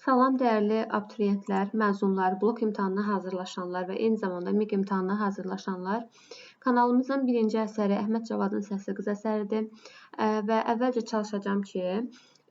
Salam dəyərli abituriyentlər, məzunlar, blok imtahanına hazırlaşanlar və eyni zamanda MİQ imtahanına hazırlaşanlar. Kanalımızın birinci əsəri Əhməd Cavadın Səsli Qız əsəridir və əvvəlcə çalışacağım ki,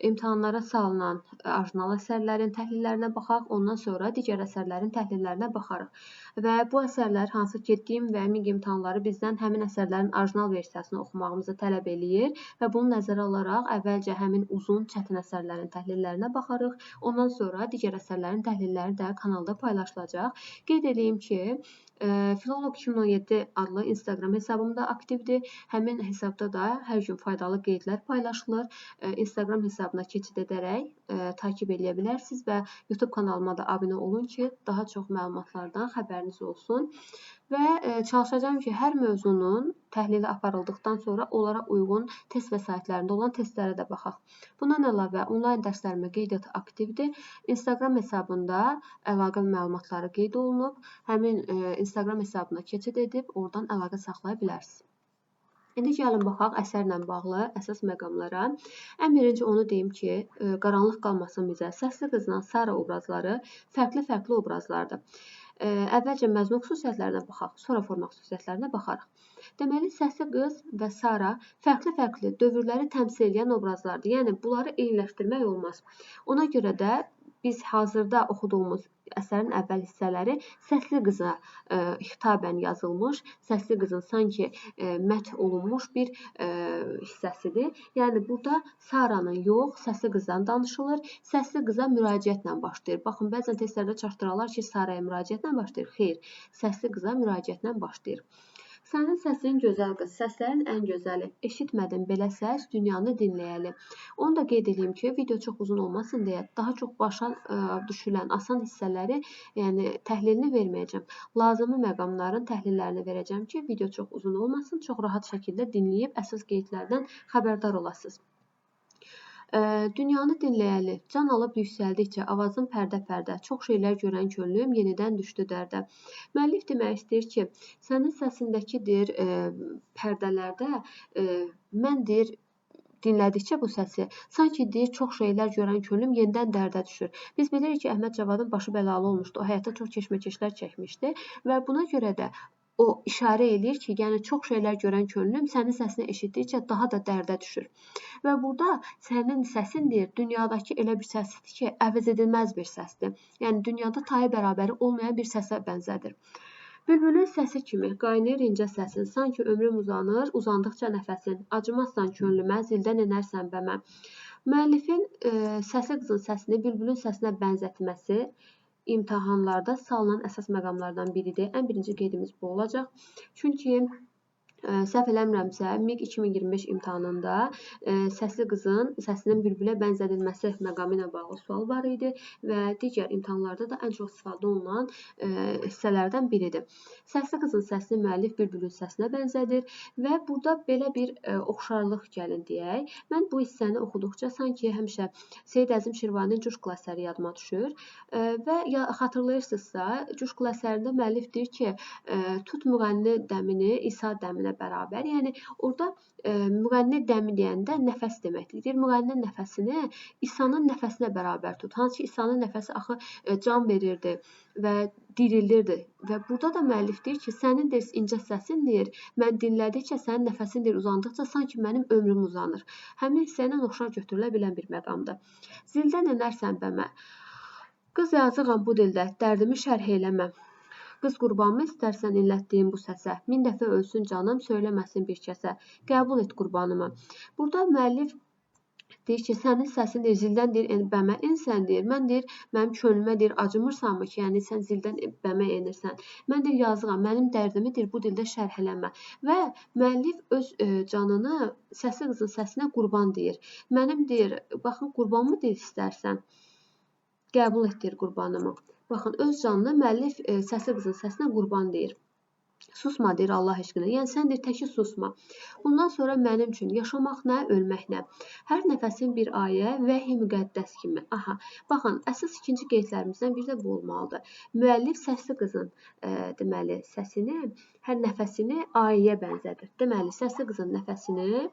imtahanlara salınan orijinal əsərlərin təhlillərinə baxaq, ondan sonra digər əsərlərin təhlillərinə baxarıq. Və bu əsərlər hansı ki, DİM və MİQ imtahanları bizdən həmin əsərlərin orijinal versiyasını oxumağımızı tələb eləyir və bunu nəzərə alaraq əvvəlcə həmin uzun, çətin əsərlərin təhlillərinə baxarıq. Ondan sonra digər əsərlərin təhlilləri də kanalda paylaşılacaq. Qeyd edeyim ki, Filolog 2017 adlı Instagram hesabımda aktivdir. Həmin hesabda da hər gün faydalı qeydlər paylaşılır. Instagram hesabına keçid edərək takib edə bilərsiniz və YouTube kanalıma da abunə olun ki, daha çox məlumatlardan xəbəriniz olsun. Və çalışacağım ki, hər mövzunun təhlili aparıldıqdan sonra onlara uyğun test vəsaitlərində olan testlərə də baxaq. Bundan əlavə, onlayn dərslərimə qeydiyyat aktivdir. Instagram hesabında əlaqə məlumatları qeyd olunub. Həmin Instagram hesabına keçid edib, oradan əlaqə saxlaya bilərsiniz. İndi gəlin baxaq əsərlə bağlı əsas məqamlara. Ən birinci onu deyim ki, qaranlıq qalmasın bizə. Səsli qızla Sara obrazları fərqli obrazlardır. Əvvəlcə məzmun xüsusiyyətlərinə baxaq, sonra forma xüsusiyyətlərinə baxarıq. Deməli, Səsli qız və Sara fərqli dövrləri təmsil edən obrazlardır. Yəni, bunları eyniləşdirmək olmaz. Ona görə də biz hazırda oxuduğumuz əsərin əvvəl hissələri Səsli qıza xitabən yazılmış, Səsli qızın sanki məth olunmuş bir hissəsidir. Yəni, burada Saranın yox, Səsli qızdan danışılır. Səsli qıza müraciətlə başlayır. Baxın, bəzən testlərdə çatdırarlar ki, Saraya müraciətlə başlayır. Xeyr, Səsli qıza müraciətlə başlayır. Sənin səsin gözəl qız, səslərin ən gözəli. Eşitmədim belə səs, dünyanı dinləyəli. Onu da qeyd edeyim ki, video çox uzun olmasın deyə daha çox başa düşülən asan hissələri, yəni təhlilini verməyəcəm. Lazımi məqamların təhlillərini verəcəm ki, video çox uzun olmasın, çox rahat şəkildə dinləyib əsas qeydlərdən xəbərdar olasınız. Dünyanı dinləyəli, can alıb yüksəldikcə, avazın pərdə-pərdə, çox şeylər görən könlüm yenidən düşdü dərdə. Müəllif demək istəyir ki, sənin səsindəkidir pərdələrdə, mən deyir, dinlədikcə bu səsi, sanki deyir, çox şeylər görən könlüm yenidən dərdə düşür. Biz bilirik ki, Əhməd Cavadın başı bəlalı olmuşdu, o həyatda çox keşməkeşlər çəkmişdi və buna görə də o işarə edir ki, yəni çox şeylər görən könlüm sənin səsini eşitdikcə daha da dərdə düşür. Və burada sənin səsin deyir, dünyadakı elə bir səsidir ki, əvəz edilməz bir səsdir. Yəni, dünyada tayı bərabəri olmayan bir səsə bənzədir. Bülbülün səsi kimi qaynayır incə səsin, sanki ömrüm uzanır, uzandıqca nəfəsin, acımazsan könlümə, zildən enərsən bəmə. Müəllifin Səsli qızın səsini bülbülün səsinə bənzətməsi imtahanlarda salınan əsas məqamlardan biridir. Ən birinci qeydimiz bu olacaq. Çünki səhv eləmirəmsə, MİQ 2025 imtahanında Səsli qızın səsinin bülbülə bənzədilməsi məqamı ilə bağlı sual var idi və digər imtahanlarda da ən çox istifadə olunan hissələrdən biridir. Səsli qızın səsini müəllif bülbülün səsinə bənzədir və burada belə bir oxşarlıq gəlin deyək. Mən bu hissəni oxuduqca sanki həmişə Seyid Əzim Şirvaninin Cuşqul əsəri yadıma düşür və xatırlayırsınızsa, Cuşqul əsərində müəllif deyir ki, tut müğənni dəmini İsa dəminə bərabər. Yəni, orada müğənni dəmi deyəndə nəfəs deməkdir. Deyir, müğənninin nəfəsini İsa'nın nəfəsinə bərabər tut. Hansı ki, İsa'nın nəfəsi axı can verirdi və dirilirdi. Və burada da müəllif deyir ki, sənin deyir, incə səsin deyir, mən dinlədikcə, sənin nəfəsin deyir, uzandıqca sanki mənim ömrüm uzanır. Həmin hissəylə oxşar götürülə bilən bir məqamdır. Zildən enərsən bəmə. Qız yazığam bu dildə, dərdimi şərh eləməm. Qız qurbanmı istərsən inlətdiyim bu səsə? 1000 dəfə ölsün canım, söyləməsin bir kəsə. Qəbul et qurbanımı. Burada müəllif deyir ki, sənin səsin deyir, zildən deyir, bəmə ensən deyir. Mən deyir, mənim könlümə deyir, acımırsanmı ki, yəni sən zildən bəmə enirsən. Mən deyir, yazığam, mənim dərdimi deyir, bu dildə şərh eləmə. Və müəllif öz canını Səsli qızın səsinə qurban deyir. Mənim deyir, baxın, qurbanmı deyir istərsən? Qəbul etdir qurbanımı. Baxın, öz canını müəllif Səsli qızın səsinə qurban deyir. Susma deyir Allah eşqinə. Yəni, sən deyir, təki susma. Bundan sonra mənim üçün yaşamaq nə, ölmək nə? Hər nəfəsin bir ayə, vəhi müqəddəs kimi. Aha, baxın, əsas ikinci qeydlərimizdən biri də bu olmalıdır. Müəllif Səsli qızın deməli, səsini, hər nəfəsini ayəyə bənzədir. Deməli, Səsli qızın nəfəsini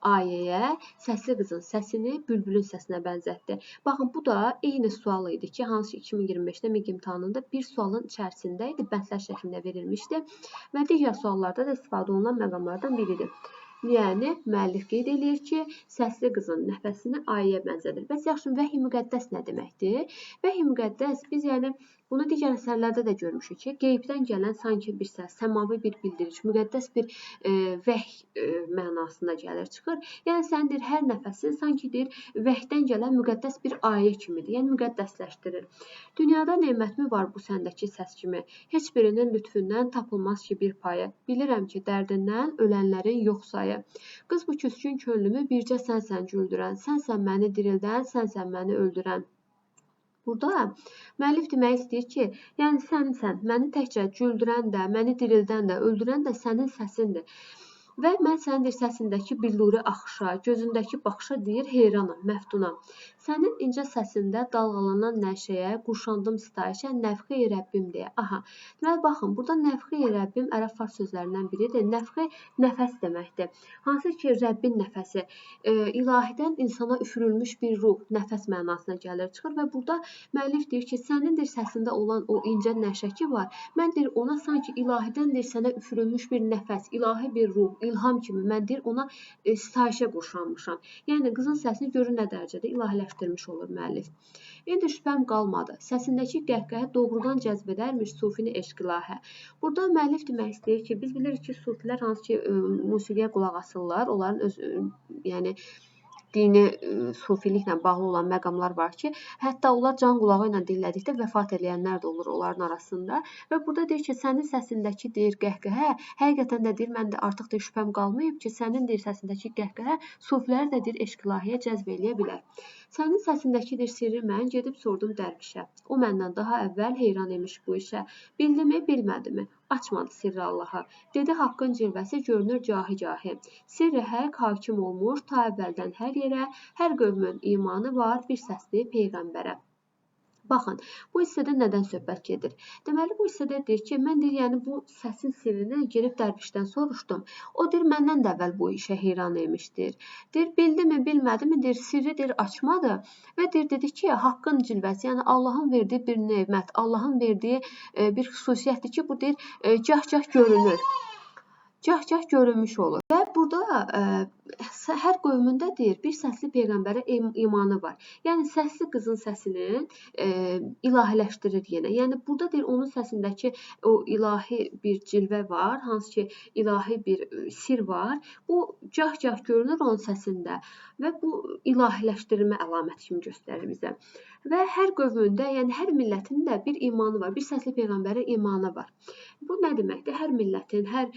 ayəyə səsli qızın səsini bülbülün səsinə bənzətdi. Baxın, bu da eyni sual idi ki, hansı 2025-də MİQ imtahanında bir sualın içərisində idi, bəndlər şəklində verilmişdi və digər suallarda da istifadə olunan məqamlardan biridir. Yəni, müəllif qeyd edir ki, səsli qızın nəfəsini ayəyə bənzədir. Bəs yaxşı, vəhy-i müqəddəs nə deməkdir? Vəhy-i müqəddəs, biz yəni bunu digər əsərlərdə də görmüşük ki, qeybdən gələn sanki bir səs, səmavi bir bildiriş, müqəddəs bir vəhy mənasında gəlir, çıxır. Yəni, sənin deyir, hər nəfəsin sanki deyir, vəhdən gələn müqəddəs bir ayə kimidir. Yəni, müqəddəsləşdirir. Dünyada nemətmi var bu səndəki səs kimi? Heç birinin lütfündən tapılmaz ki bir payı. Bilirəm ki, dərdindən ölənlərin yox sayı. Qız bu küskün könlümü bircə sənsən güldürən. Sənsən məni dirildən, sənsən məni öldürən. Burada müəllif demək istəyir ki, yəni sənsən, məni təkcə güldürən də, məni dirildən də, öldürən də sənin səsindir. Və mən sənin səsindəki billuri axışa, gözündəki baxışa deyir, heyranam, məftunam. Sənin incə səsində dalğalanan nəşəyə, qurşandım sitayişə, nəfxi Rəbbim deyə. Aha, deməli, baxın, burada nəfxi Rəbbim ərəb fars sözlərindən biridir. Nəfxi nəfəs deməkdir. Hansı ki, Rəbbin nəfəsi, ilahidən insana üfürülmüş bir ruh, nəfəs mənasına gəlir, çıxır və burada müəllif deyir ki, sənin səsində olan o incə nəşə ki var, mən deyir, ona sanki ilahidən sənə üfürülmüş bir nəfəs, ilahi bir ruh, ilham kimi mən deyir ona sitayişə qurşanmışam. Yəni qızın səsini görün nə dərəcədə ilahiləşdirmiş olur müəllif. İndi şübhəm qalmadı. Səsindəki qəhqəhə doğrudan cəzb edərmiş sufini eşq ilahə. Burada müəllif demək istəyir ki, biz bilirik ki, sufilər hansı ki musiqiyə qulaq asırlar, onların öz yəni dini sufiliklə bağlı olan məqamlar var ki, hətta onlar can qulağı ilə dinlədikdə vəfat edənlər də olur onların arasında və burada deyir ki, sənin səsindəki deyir qəhqəhə, həqiqətən də deyir, mən də artıq deyir şübhəm qalmayıb ki, sənin deyir səsindəki qəhqəhə sufiləri də deyir eşq ilahiyə cəzb eləyə bilər. Sənin səsindəki deyir sirri mən gedib sordum dərvişə. O məndən daha əvvəl heyran imiş bu işə. Bildimi, bilmədimi? Açmadı sirri Allaha. Dedi haqqın cilvəsi görünür cahi-cahi. Sirri həq hakim olmuş ta əvvəldən hər yerə, hər qövmün imanı var bir səsli peyğəmbərə. Baxın, bu hissədə nədən söhbət gedir? Deməli, bu hissədə deyir ki, mən deyir, yəni bu səsin sirrini gedib dərvişdən soruşdum. O deyir, məndən də əvvəl bu işə heyran imişdir. Deyir, bildimi, bilmədimi, deyir, sirri deyir, açmadı və deyir, dedi ki, haqqın cilvəsi, yəni Allahın verdiyi bir nemət, Allahın verdiyi bir xüsusiyyətdir ki, bu deyir, gah-gah görünür. Gah-gah görünmüş olur. Və burada hər qövmündə deyir, bir səsli peyğəmbərə imanı var. Yəni, səsli qızın səsini ilahiləşdirir yenə. Yəni, burada deyir, onun səsindəki o ilahi bir cilvə var, hansı ki, ilahi bir sir var. Bu, gah-gah görünür onun səsində və bu ilahiləşdirilmə əlaməti kimi göstərir bizə. Və hər qövmündə, yəni hər millətin də bir imanı var, bir səsli peyğəmbərə imanı var. Bu nə deməkdir? Hər millətin, hər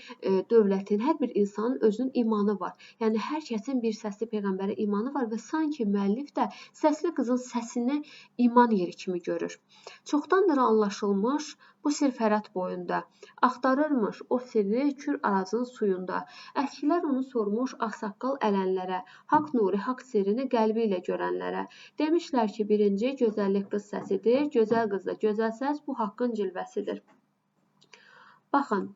dövlətin, hər bir insanın özünün imanı var. Yəni, hər kəsin bir səsli peyğəmbərə imanı var və sanki müəllif də səsli qızın səsini iman yeri kimi görür. Çoxdandır anlaşılmış bu sir Fərat boyunda. Axtarırmış o sirri Kür Arazın suyunda. Əskilər onu sormuş ağsaqqal ələnlərə, haqq nuri, haqq sirrini qəlbi ilə görənlərə. Demişlər ki, birinci gözəllik qız səsidir, gözəl qızdır, gözəl səs bu haqqın cilvəsidir. Baxın,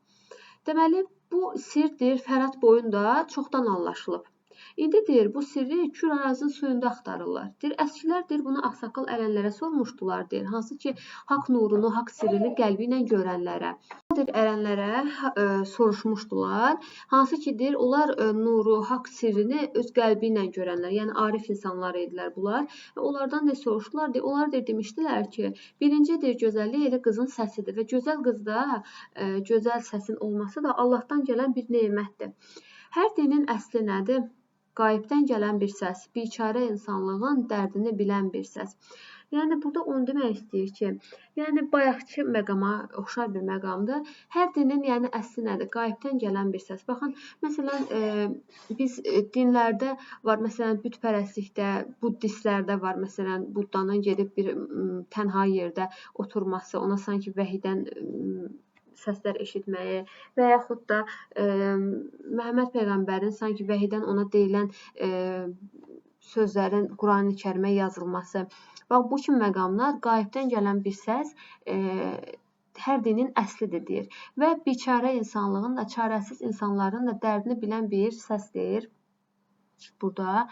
deməli, bu sirdir Fərat boyunda çoxdan anlaşılıb. İndi deyir, bu sirri Kür Arazın suyunda axtarırlar. Deyir, əskilər deyir, bunu ağsaqqal ələnlərə sormuşdular, deyir. Hansı ki, haqq nurunu, haqq sirrini qəlbi ilə görənlərə. Deyir, ərənlərə soruşmuşdular. Hansı ki, deyir, onlar nuru, haqq sirrini öz qəlbi ilə görənlər. Yəni, arif insanlar idilər bunlar. Və onlardan da soruşdular, deyir, onlar deyir, demişdilər ki, birinci deyir, gözəllik elə qızın səsidir və gözəl qızda gözəl səsin olması da Allahdan gələn bir nemətdir. Hər dinin əsli nədir? Qayibdən gələn bir səs, biçarə insanlığın dərdini bilən bir səs. Yəni, burada onu demək istəyir ki, yəni, bayaqki məqama oxşar bir məqamdır. Hər dinin, yəni, əsli nədir? Qayibdən gələn bir səs. Baxın, məsələn, biz dinlərdə var, məsələn, bütpərəstlikdə, buddistlərdə var, məsələn, Buddanın gedib bir tənha yerdə oturması, ona sanki vəhiydən səslər eşitməyi və yaxud da Məhəmməd Peyğəmbərin sanki vəhiydən ona deyilən sözlərin Qurani Kərimə yazılması. Bax, bu kimi məqamlar qayibdən gələn bir səs hər dinin əslidir, deyir. Və biçarə insanlığın da, çarəsiz insanların da dərdini bilən bir səs deyir. burada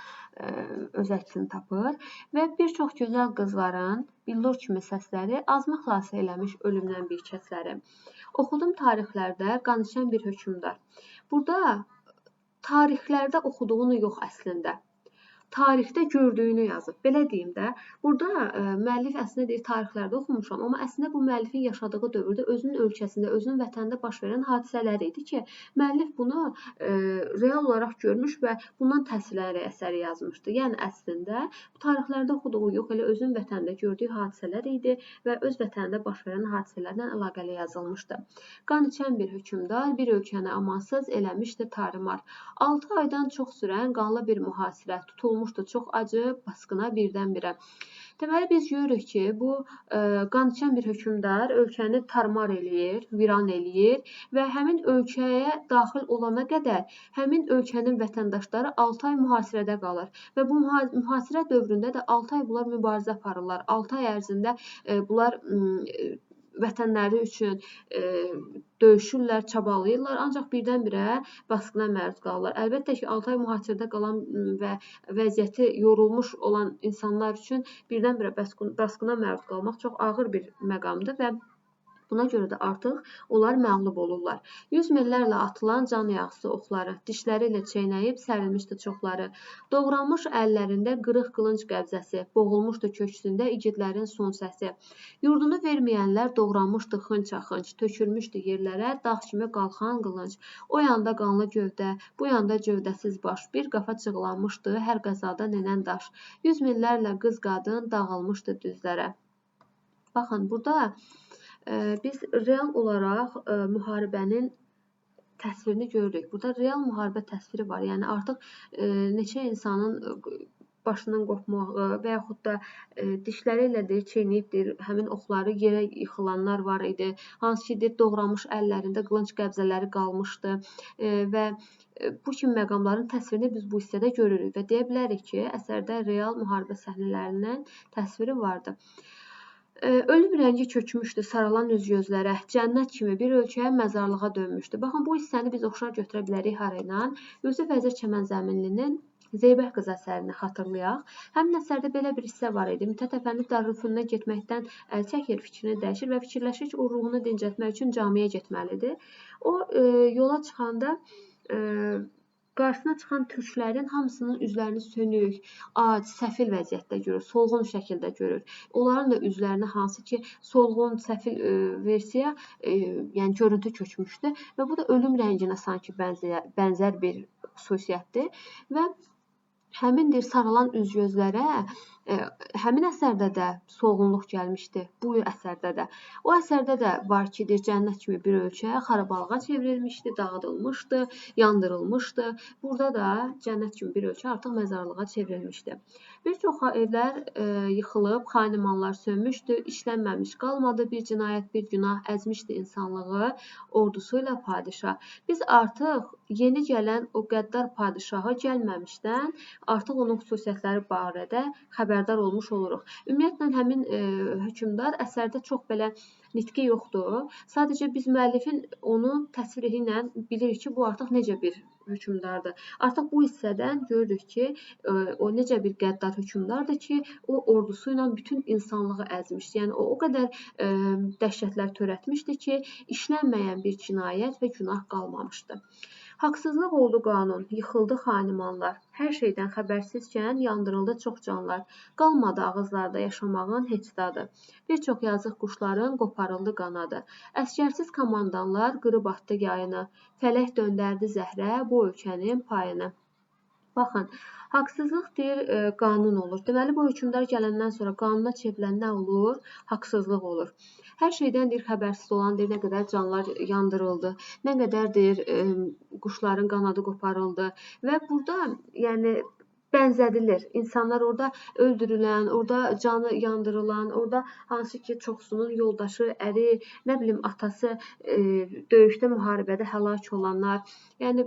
öz əksini tapır və bir çox gözəl qızların billur kimi səsləri azmı xilas eləmiş ölümdən bir kəsləri. Oxudum tarixlərdə qan içən bir hökmdar. Burada tarixlərdə oxuduğunu yox əslində. Tarixdə gördüyünü yazıb. Belə deyim də, burada müəllif əslində deyir tarixlərdə oxumuşam, amma əslində bu müəllifin yaşadığı dövrdə özünün ölkəsində, özünün vətənində baş verən hadisələr idi ki, müəllif bunu real olaraq görmüş və bundan təsirlənərək əsəri yazmışdı. Yəni əslində bu tarixlərdə oxuduğu yox, elə özünün vətənində gördüyü hadisələr idi və öz vətənində baş verən hadisələrlə əlaqəli yazılmışdı. Qan içən bir hökmdar bir ölkəni amansız eləmişdi tarımar. 6 aydan çox sürən qanlı bir mühasirə tutulmuşdu çox acı basqına birdən-birə. Deməli biz görürük ki, bu qan içən bir hökmdar ölkəni tarmar eləyir, viran eləyir və həmin ölkəyə daxil olana qədər həmin ölkənin vətəndaşları 6 ay mühasirədə qalır və bu mühasirə dövründə də 6 ay bunlar mübarizə aparırlar. 6 ay ərzində bunlar vətənləri üçün döyüşürlər, çabalayırlar, ancaq birdən-birə basqına məruz qalırlar. Əlbəttə ki, 6 ay mühasirədə qalan və vəziyyəti yorulmuş olan insanlar üçün birdən-birə basqına məruz qalmaq çox ağır bir məqamdır və buna görə də artıq onlar məğlub olurlar. 100 minlərlə atılan can yağısı oxları, dişləri ilə çeynəyib sərilmişdi çoxları. Doğranmış əllərində qırıq qılınc qəbzəsi, boğulmuşdu köksündə igidlərin son səsi. Yurdunu verməyənlər doğranmışdı xınç-axınç, tökülmüşdü yerlərə dağ kimi qalxan qılınc. O yanda qanlı gövdə, bu yanda gövdəsiz baş, bir qafa cığlanmışdı hər qəzada nənən daş. 100 minlərlə qız-qadın dağılmışdı düzlərə. Baxın, burada biz real olaraq müharibənin təsvirini görürük. Burada real müharibə təsviri var. Yəni artıq neçə insanın başının qopmağı və yaxud da dişləri ilə çeynəyibdir, həmin oxları yerə yıxılanlar var idi. Hansı ki, doğranmış əllərində qılınc qəbzələri qalmışdı və bu kimi məqamların təsvirini biz bu hissədə görürük və deyə bilərik ki, əsərdə real müharibə səhnələrinin təsviri vardı. Ölüm rəngi kökmüşdü saralan üz gözlərə, cənnət kimi bir ölkəyə məzarlığa dönmüşdü. Baxın, bu hissəni biz oxşar götürə bilərik harayla. Yusif Vəzir Çəmənzəminlinin Zeybək qız əsərini xatırlayaq. Həmin əsərdə belə bir hissə var idi. Mithat Əfəndi Darülfünunə getməkdən əl çəkir, fikrini dəyişir və fikirləşir ki, o ruhunu dincəltmək üçün camiyə getməlidir. O yola çıxanda qarşısına çıxan türklərin hamısının üzlərini sönük, ac, səfil vəziyyətdə görür, solğun şəkildə görür. Onların da üzlərinə hansı ki, solğun, səfil versiya, yəni görüntü kökmüşdü və bu da ölüm rənginə sanki bənzər bir xüsusiyyətdir və həmin saralan üz gözlərə həmin əsərdə də solğunluq gəlmişdi, bu əsərdə də. O əsərdə də var ki, cənnət kimi bir ölkə xarabalığa çevrilmişdi, dağıdılmışdı, yandırılmışdı. Burada da cənnət kimi bir ölkə artıq məzarlığa çevrilmişdi. Bir çox evlər yıxılıb, xanimanlar sönmüşdü, işlənməmiş qalmadı, bir cinayət, bir günah əzmişdi insanlığı ordusu ilə padişah. Biz artıq yeni gələn o qəddar padişahı gəlməmişdən artıq onun xüsusiyyətləri barədə xəbərdar olmuş oluruq. Ümumiyyətlə, həmin hökmdar əsərdə çox belə nitqi yoxdur. Sadəcə biz müəllifin onu təsviri ilə bilirik ki, bu artıq necə bir hökmdardır. Artıq bu hissədən görürük ki, o necə bir qəddar hökmdardır ki, o ordusu ilə bütün insanlığı əzmişdi. Yəni o qədər dəhşətlər törətmişdi ki, işlənməyən bir cinayət və günah qalmamışdı. Haqsızlıq oldu qanun, yıxıldı xanimanlar. Hər şeydən xəbərsizkən yandırıldı çox canlar. Qalmadı ağızlarda yaşamağın heç dadı. Bir çox yazıq quşların qoparıldı qanadı. Əskərsiz komandanlar qırıb atdı yayını. Fələk döndərdi zəhrə bu ölkənin payını. Baxın, haqsızlıq deyir, qanun olur. Deməli, bu hökmdar gələndən sonra qanuna çevrilən nə olur? Haqsızlıq olur. Hər şeydən deyir, xəbərsiz olan deyir, nə qədər canlar yandırıldı, nə qədər deyir, quşların qanadı qoparıldı və burada yəni bənzədilir. İnsanlar orada öldürülən, orada canı yandırılan, orada hansı ki çoxsunun yoldaşı, əri, nə bilim atası döyüşdə, müharibədə həlak olanlar, yəni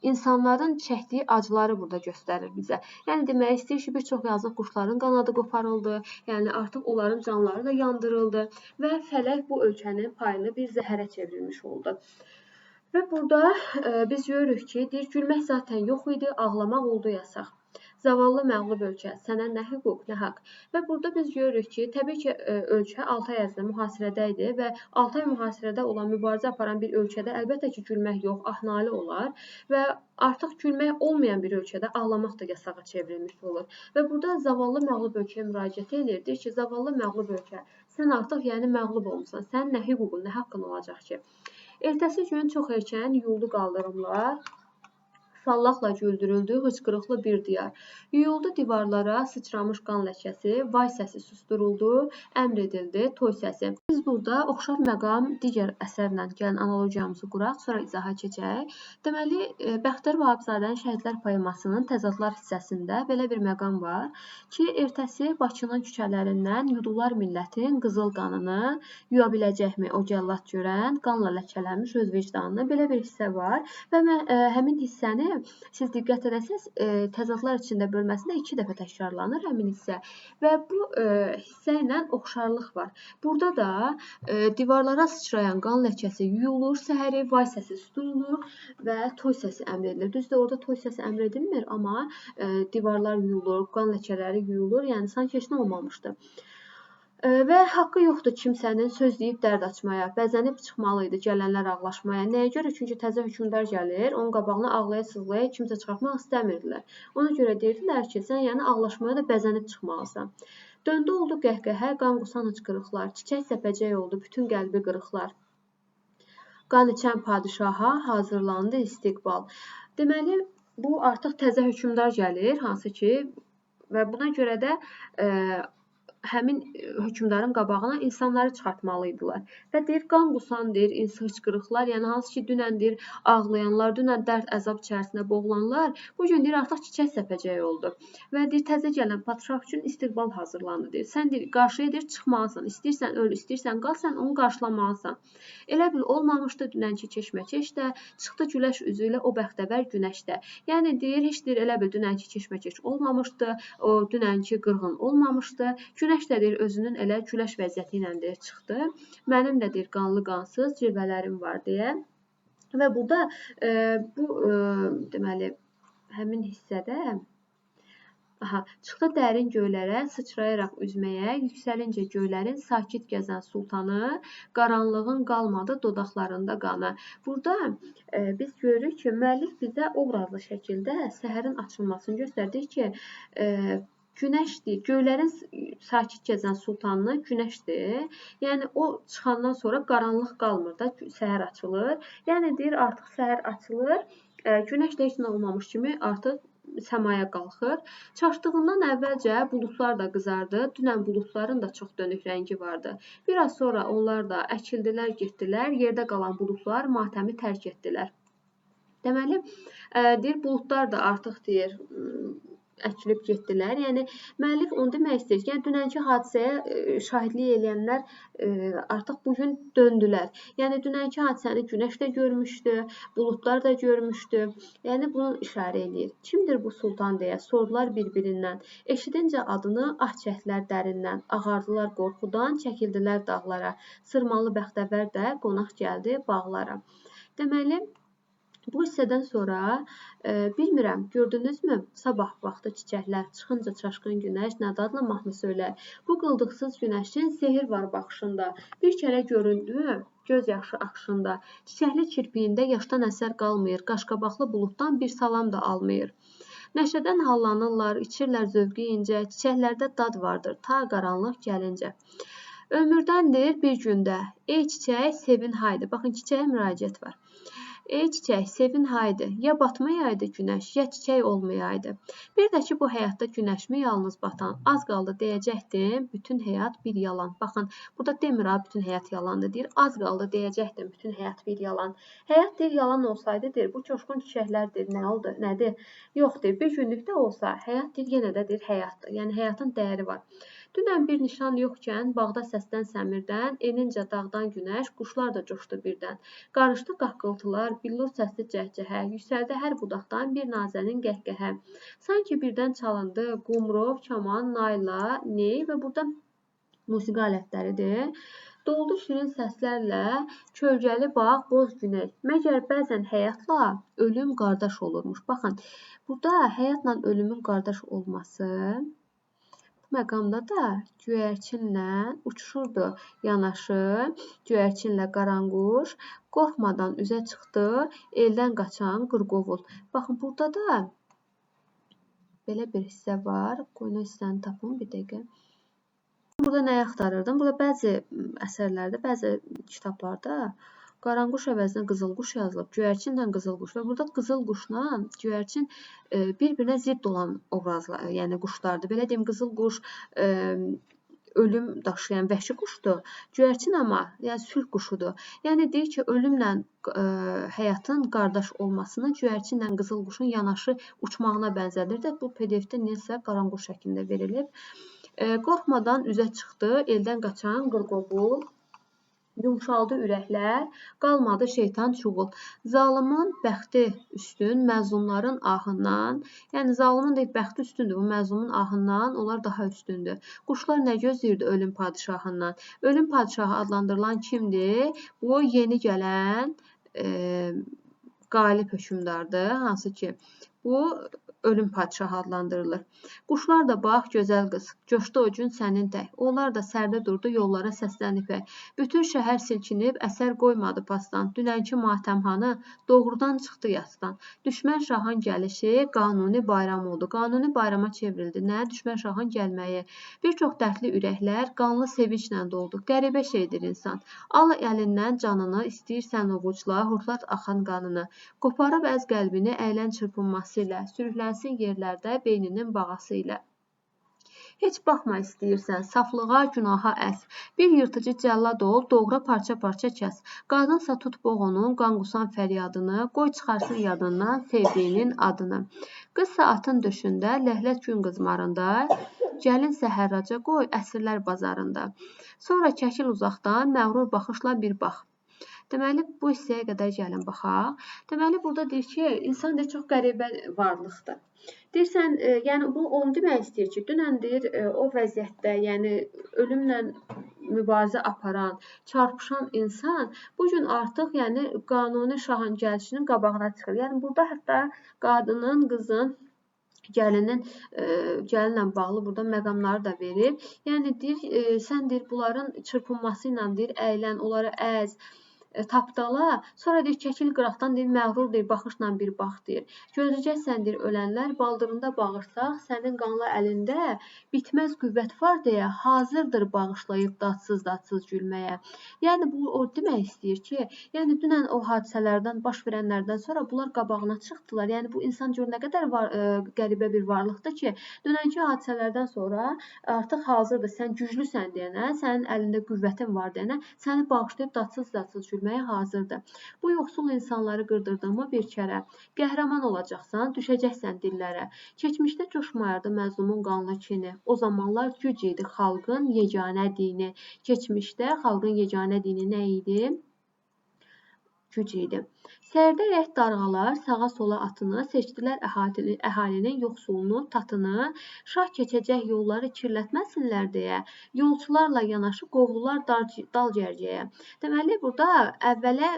İnsanların çəkdiyi acıları burada göstərir bizə. Yəni demək istəyir ki, bir çox yazıq quşların qanadı qoparıldı, yəni artıq onların canları da yandırıldı və fələk bu ölkənin payını bir zəhərə çevrilmiş oldu. Və burada biz görürük ki, deyir, gülmək zaten yox idi, ağlamaq oldu yasaq. Zavallı məğlub ölkə, sənə nə hüquq, nə haqq. Və burada biz görürük ki, təbii ki, ölkə 6 ay ərzində mühasirədə idi və 6 ay mühasirədə olan, mübarizə aparan bir ölkədə əlbəttə ki, gülmək yox, ah-nalə olar və artıq gülmək olmayan bir ölkədə ağlamaq da yasağa çevrilmiş olur. Və burada zavallı məğlub ölkəyə müraciət edir, deyir ki, zavallı məğlub ölkə, sən artıq yəni məğlub olmusan, sənin nə hüququn, nə haqqın olacaq ki? Ertəsi gün çox erkən yuyuldu qaldırımlar, sallaqla güldürüldü, hıçqırıqlı bir diyar. Yuyuldu divarlara sıçramış qan ləkəsi, vay səsi susduruldu, əmr edildi, toy səsi. Biz burada oxşar məqam digər əsərlə gələn analogiyamızı quraq, sonra izaha keçək. Deməli, Bəxtiyar Vahabzadənin Şəhidlər poemasının təzadlar hissəsində belə bir məqam var ki, ertəsi Bakının küçələrindən yudular millətin qızıl qanını, yuya biləcəkmi o cəllad görən, qanla ləkələnmiş öz vicdanını. Belə bir hissə var və həmin hissəni siz diqqət edərsəz, təzadlar içində bölməsində 2 dəfə təkrarlanır həmin hissə və bu hissə ilə oxşarlıq var. Burada da divarlara sıçrayan qan ləkəsi yuyulur, səhəri vay səsi susdurulur və toy səsi əmr edilir. Düzdür, orada toy səsi əmr edilmir, amma divarlar yuyulur, qan ləkələri yuyulur, yəni sanki heç nə olmamışdı. Və haqqı yoxdur kimsənin söz deyib dərd açmaya, bəzənib çıxmalı idi gələnlər ağlaşmaya. Nəyə görə? Çünki təzə hökmdar gəlir, onun qabağına ağlaya-sızlaya kimsə çıxartmaq istəmirdilər. Ona görə deyirdilər ki, sən yəni ağlaşmaya da bəzənib çıxmalısan. Döndü oldu qəhqəhə, qan qusan hıçqırıqlar, çiçək səpəcək oldu, bütün qəlbi qırıqlar. Qan içən padişaha hazırlandı istiqbal. Deməli, bu artıq təzə hökmdar gəlir, hansı ki, və buna görə də həmin hökmdarın qabağına insanları çıxartmalı idilər. Və deyir, qan qusan deyir, hıçqırıqlar, yəni hansı ki, dünən deyir, ağlayanlar, dünən dərd əzab içərisində boğulanlar, bu gün deyir, artıq çiçək səpəcək oldu. Və deyir, təzə gələn padşah üçün istiqbal hazırlandı deyir. Sən deyir, qarşıya deyir, çıxmalısan, istəyirsən öl, istəyirsən qal, sən onu qarşılamalısan. Elə bil olmamışdı dünənki keşməkeş də, çıxdı güləş üzü ilə o bəxtəvər günəş də. Yəni deyir, heç deyir, elə bil dünənki keşməkeş olmamışdı, o dünənki qırğın olmamışdı. Günəş də deyir, özünün elə güləş vəziyyəti ilə deyir, çıxdı. Mənim də deyir, qanlı qansız cilvələrim var deyə. Və burada deməli, həmin hissədə çıxdı dərin göylərə, sıçrayaraq üzməyə, yüksəlincə göylərin sakit gəzən sultanı, qaranlığın qalmadı dodaqlarında qanı. Burada biz görürük ki, müəllif bizə obrazlı şəkildə səhərin açılmasını göstərdik ki, günəşdir, göylərin sakit gəzən sultanını günəşdir. Yəni, o çıxandan sonra qaranlıq qalmır da, səhər açılır. Yəni, deyir, artıq səhər açılır, günəş də heç nə olmamış kimi artıq səmaya qalxır. Çaşdığından əvvəlcə buludlar da qızardı. Dünən buludların da çox dönük rəngi vardı. Biraz sonra onlar da əkildilər, getdilər. Yerdə qalan buludlar matəmi tərk etdilər. Deməli, deyir, buludlar da artıq deyir, əkilib getdilər. Yəni, müəllif onu demək istəyir ki, yəni, dünənki hadisəyə şahidlik edənlər artıq bugün döndülər. Yəni, dünənki hadisəni günəş də görmüşdü, buludlar da görmüşdü. Yəni, bunu işarə edir. Kimdir bu sultan deyə sordular bir-birindən. Eşidincə adını ah çəkdilər dərindən. Ağardılar qorxudan, çəkildilər dağlara. Sırmalı bəxtəvər də qonaq gəldi bağlara. Deməli, bu hissədən sonra bilmirəm, gördünüzmü? Sabah vaxtı çiçəklər, çıxınca çaşqın günəş, nə dadlı mahnı söylər. Bu qıldıqsız günəşin sehir var baxışında. Bir kərə göründü, göz yaşı axışında. Çiçəkli kirpiyində yaşdan əsər qalmayır. Qaşqabaqlı buluddan bir salam da almayır. Nəşədən hallanırlar, içirlər zövqü incə. Çiçəklərdə dad vardır, ta qaranlıq gəlincə. Ömürdəndir bir gündə. Ey çiçək, sevin haydi. Baxın, çiçəyə müraciət var. Ey çiçək, sevin haydi, ya batmayaydı günəş, ya çiçək olmayaydı. Bir də ki, bu həyatda günəşmi yalnız batan, az qaldı deyəcəkdim, bütün həyat bir yalan. Baxın, burada demir ha, bütün həyat yalandır, deyir, az qaldı deyəcəkdim, bütün həyat bir yalan. Həyat deyir, yalan olsaydı, deyir, bu coşqun çiçəklərdir, nə oldu, nədir? Yox, deyir, bir günlük də olsa, həyat deyir, yenə də deyir, həyatdır, yəni həyatın dəyəri var. Dünən bir nişan yoxkən, bağda səsdən səmirdən, enincə dağdan günəş, quşlar da coşdu birdən. Qarışdı qaqqıltılar, billur səsli cəhcəhə, yüksəldi hər budaqdan bir nazənin qəhqəhə. Sanki birdən çalındı qumrov, kaman, nayla, ney və burada musiqi alətləridir. Doldu şirin səslərlə kölgəli bağ, boz günək. Məgər bəzən həyatla ölüm qardaş olurmuş. Baxın, burada həyatla ölümün qardaş olması bu məqamda da göyərçinlə uçuşurdu yanaşı. Göyərçinlə qaranquş qorxmadan üzə çıxdı, eldən qaçan qırqovul. Baxın, burada da belə bir hissə var. Qoyun hissəni tapım bir dəqiqə. Burada nəyi axtarırdım? Burada bəzi əsərlərdə, bəzi kitablarda qaranquş əvəzinə qızılquş yazılıb, göyərçinlə qızılquş və burada qızılquşla göyərçin bir-birinə zidd olan obrazlar, yəni quşlardır. Belə deyim, qızılquş ölüm daşıyan vəhşi quşdur. Göyərçin amma yəni sülh quşudur. Yəni deyir ki, ölümlə həyatın qardaş olmasını göyərçinlə qızılquşun yanaşı uçmağına bənzədir də. Bu PDF-də nəsə qaranquş şəklində verilib. Qorxmadan üzə çıxdı, eldən qaçan qırqovul. Yumşaldı ürəklər, qalmadı şeytan çuğul. Zalımın bəxti üstün, məzlumların ahından, yəni zalımın deyib bəxti üstündür, bu məzlumun ahından onlar daha üstündür. Quşlar nə gözləyirdi ölüm padişahından? Ölüm padişahı adlandırılan kimdir? Bu yeni gələn qalib hökmdardır, hansı ki bu ölüm padişahı adlandırılır. Quşlar da bax, gözəl qız, coşdu o gün sənin tək. Onlar da sərdə durdu yollara səslənib. Bütün şəhər silkinib, əsər qoymadı pasdan. Dünənki matəmxanı doğrudan çıxdı yasdan. Düşmən şahın gəlişi qanuni bayram oldu. Qanuni bayrama çevrildi. Nə? Düşmən şahın gəlməyi. Bir çox dərdli ürəklər qanlı sevinclə doldu. Qəribə şeydir insan. Al əlindən canını, istəyirsən ovucla, hurlat axan qanını. Qoparıb əz qəlbini əylən çırpınması ilə, sürüklənsin yerlərdə beyninin bağası ilə. Heç baxma istəyirsən, saflığa, günaha əs. Bir yırtıcı cəllad ol, doğra parça-parça kəs. Qadınsa tut boğunun, qanqusan fəryadını, qoy çıxarsın yadından sevdiyinin adını. Qızsa atın döşündə, ləhlət gün qızmarında, gəlin səhərraca qoy, əsrlər bazarında. Sonra çəkil uzaqdan, məğrur baxışla bir bax. Deməli, bu hissəyə qədər gəlin baxaq. Deməli, burada deyir ki, insan deyir, çox qəribə varlıqdır. Deyirsən, yəni bu onu demək istəyir ki, dünən deyir, o vəziyyətdə, yəni ölümlə mübarizə aparan, çarpışan insan bu gün artıq yəni qanuni şahın gəlişinin qabağına çıxır. Yəni burada hətta qadının, qızın gəlinlə bağlı burada məqamları da verir. Yəni deyir, sən deyir bunların çırpınması ilə deyir, əylən, onları əz, tapdala, sonra deyir, çəkil qıraqdan, deyir, məğrur deyir, baxışla bir bax deyir. Görəcəksən deyir, ölənlər baldırında bağırsaq, sənin qanlı əlində bitməz qüvvət var deyə hazırdır bağışlayıb dadsız gülməyə. Yəni bu o demək istəyir ki, yəni dünən o hadisələrdən, baş verənlərdən sonra bunlar qabağına çıxdılar. Yəni bu insan gör nə qədər qəribə bir varlıqdır ki, dünənki hadisələrdən sonra artıq hazırdır, sən güclüsən deyənə, sənin əlində qüvvətin var deyənə, səni bağışlayıb dadsız gülməyə hazırdır. Bu yoxsul insanları qırdırdığımı bir kərə. Qəhrəman olacaqsan, düşəcəksən dillərə. Keçmişdə coşmayardı məzlumun qanlı kini. O zamanlar güc idi xalqın yeganə dini. Keçmişdə xalqın yeganə dini nə idi? Güc idi. Sərdərək darğalar sağa sola atını, seçdilər əhalinin yoxsulunu, tatını, şah keçəcək yolları kirlətməsinlər deyə, yolçularla yanaşı qovlular dal gərgəyə. Deməli, burada əvvələ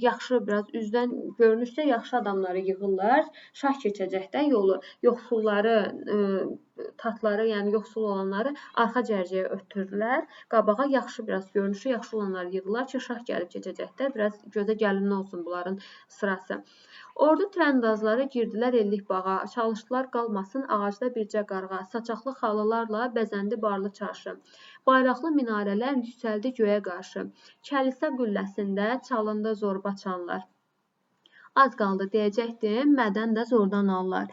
yaxşı, biraz üzdən görünüşdə yaxşı adamları yığırlar, şah keçəcək də yolu, yoxsulları, tatları, yəni yoxsul olanları arxa cərgəyə ötürürlər, qabağa yaxşı, biraz görünüşü yaxşı olanları yığırlar ki, şah gəlib keçəcək də, biraz gözə gəlinli olsun bunların sırası. Ordu trəndazları girdilər ellik bağa, çalışdılar qalmasın ağacda bircə qarğa, saçaqlı xalılarla bəzəndi barlı çarşı. Bayraqlı minarələr yüksəldi göyə qarşı, Kəlisa qülləsində çalındı zorba çanlar. Az qaldı deyəcəkdim, mədən də zordan alırlar.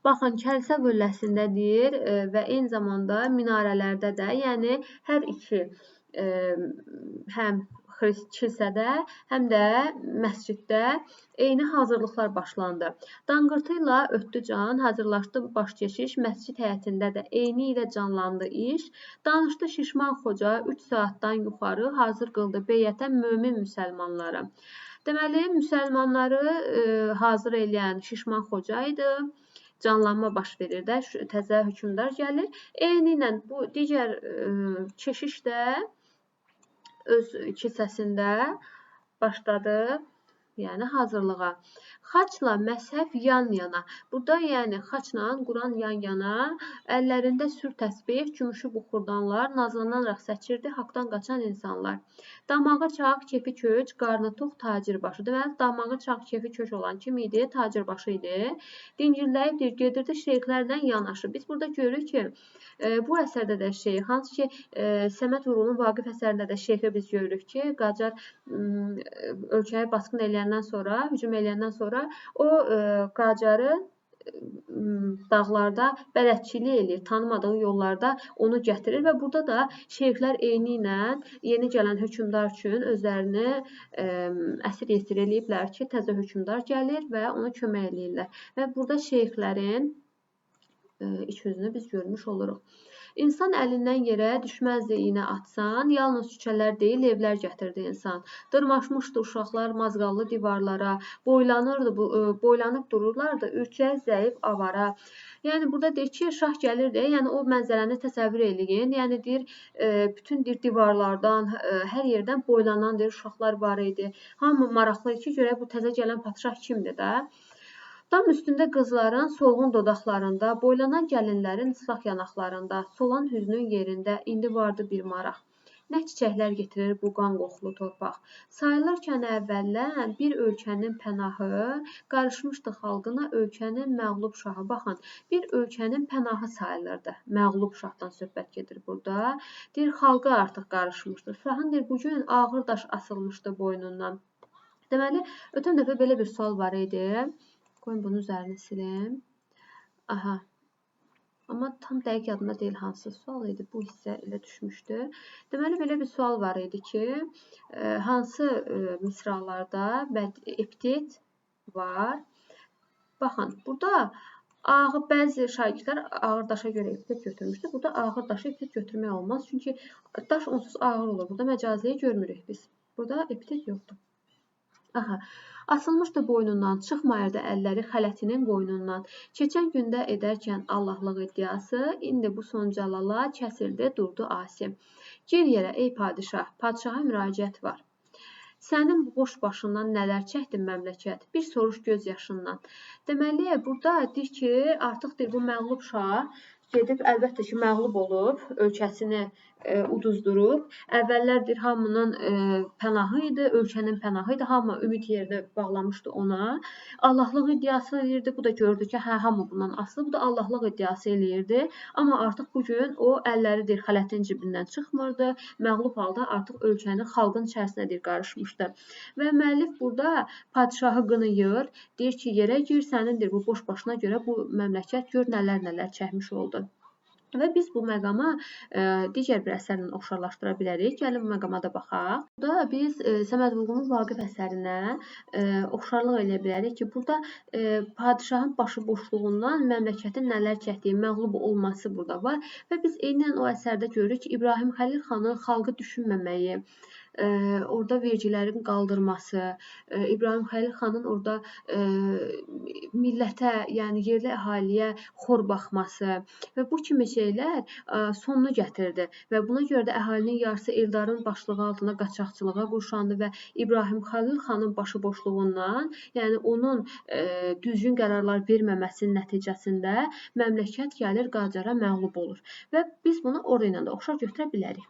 Baxın, Kəlsə qülləsində deyir və eyni zamanda minarələrdə də, yəni hər iki həm kilsədə, həm də məsciddə eyni hazırlıqlar başlandı. Danqırtı ilə ötdü can, hazırlaşdı baş keşiş, məscid həyətində də eyni ilə canlandı iş. Danışdı şişman xoca 3 saatdan yuxarı hazır qıldı beyətə mömin müsəlmanları. Deməli, müsəlmanları hazır eləyən şişman xoca idi. Canlanma baş verir də, təzə hökmdar gəlir. Eyni ilə bu digər keşiş də öz kilsəsində başladı, yəni hazırlığa. Xaçla məzhəb yan-yana. Burada yəni xaçla Quran yan-yana, əllərində sür təsbih, gümüşü buxurdanlar, nazlanan rəqs çəkirdi, haqdan qaçan insanlar. Damağı çaq, kefi köç, qarnı tox tacirbaşı. Deməli, damağı çaq, kefi köç olan kim idi? Tacirbaşı idi. Dincilləyibdir, gedirdi şeyxlərlə yanaşı. Biz burada görürük ki, bu əsərdə də şeyx, hansı ki, Səməd Vurğunun Vaqif əsərində də şeyxi biz görürük ki, Qacar ölkəyə basqın eləyəndən sonra, hücum eləyəndən sonra o Qacarı dağlarda bələdçilik eləyir, tanımadığı yollarda onu gətirir və burada da şeyxlər eyni ilə yeni gələn hökmdar üçün özlərini əsir yesir eləyiblər ki, təzə hökmdar gəlir və ona kömək eləyirlər. Və burada şeyxlərin iç yüzünü biz görmüş oluruq. İnsan əlindən yerə düşməzdi iynə atsan, yalnız küçələr deyil, evlər gətirdi insan. Dırmaşmışdı uşaqlar mazğallı divarlara, boylanıb dururlardı, ürkək, zəif, avara. Yəni burada deyir ki, şah gəlirdi, yəni o mənzərəni təsəvvür eləyin. Yəni deyir, bütün deyir divarlardan, hər yerdən boylanan deyir uşaqlar var idi. Hamı maraqlı idi ki, görək bu təzə gələn padşah kimdir də? Dam üstündə qızların solğun dodaqlarında, boylanan gəlinlərin ıslaq yanaqlarında, solan hüznün yerində indi vardı bir maraq. Nə çiçəklər getirir bu qan qoxulu torpaq. Sayılırkən əvvəllər bir ölkənin pənahı, qarışmışdı xalqına ölkənin məğlub şahı. Baxın, bir ölkənin pənahı sayılırdı. Məğlub şahdan söhbət gedir burada. Deyir, xalqı artıq qarışmışdı. Şahın deyir, bugün ağır daş asılmışdı boynundan. Deməli, ötən dəfə belə bir sual var idi. Qoyun bunun üzərini silim. Aha. Amma tam dəqiq yadımda deyil hansı sual idi. Bu hissə elə düşmüşdü. Deməli, belə bir sual var idi ki, hansı misralarda epitet var? Baxın, burada bəzi şagirdlər ağır daşa görə epitet götürmüşdü. Burada ağır daşı epitet götürmək olmaz. Çünki daş onsuz ağır olur. Burada məcaziyə görmürük biz. Burada epitet yoxdur. Aha, asılmışdı boynundan, çıxmayırdı əlləri xələtinin qoynundan. Keçən gündə edərkən Allahlıq iddiası, indi bu son cəlala kəsildi, durdu asi. Gir yerə ey padişah, padişaha müraciət var. Sənin bu boş başından nələr çəkdi məmləkət? Bir soruş göz yaşından. Deməli, burada deyir ki, artıq deyir, bu məğlub şah gedib, əlbəttə ki, məğlub olub, ölkəsini uduzdurub. Əvvəllər deyir, hamının pənahı idi, ölkənin pənahı idi, hamı ümid yerdə bağlamışdı ona. Allahlıq iddiası eləyirdi, bu da gördü ki, hamı bundan asılı, bu da Allahlıq iddiası eləyirdi. Amma artıq bugün o əlləri deyir, xələtin cibindən çıxmırdı, məğlub halda artıq ölkənin xalqın içərisinə deyir, qarışmışdı. Və müəllif burada padişahı qınayır, deyir ki, yerə gir, sənindir bu boş başına görə bu məmləkət gör nələr çəkmiş oldu. Və biz bu məqama digər bir əsərlə oxşarlaşdıra bilərik. Gəlin bu məqama da baxaq. Burada biz Səməd Vurğunun Vaqif əsərinə oxşarlıq eləyə bilərik ki, burada padişahın başıboşluğundan məmləkətin nələr çəkdiyi, məğlub olması burada var. Və biz eynən o əsərdə görürük ki, İbrahim Xəlil xanın xalqı düşünməməyi, orada vergilərin qaldırması, İbrahim Xəlil xanın orada millətə, yəni yerli əhaliyə xor baxması və bu kimi şeylər sonunu gətirdi və buna görə də əhalinin yarısı Eldarın başlığı altında qaçaqçılığa qoşuldu və İbrahim Xəlil xanın başıboşluğundan, yəni onun düzgün qərarlar verməməsinin nəticəsində məmləkət gəlir Qacara məğlub olur və biz bunu orada ilə də oxşar götürə bilərik.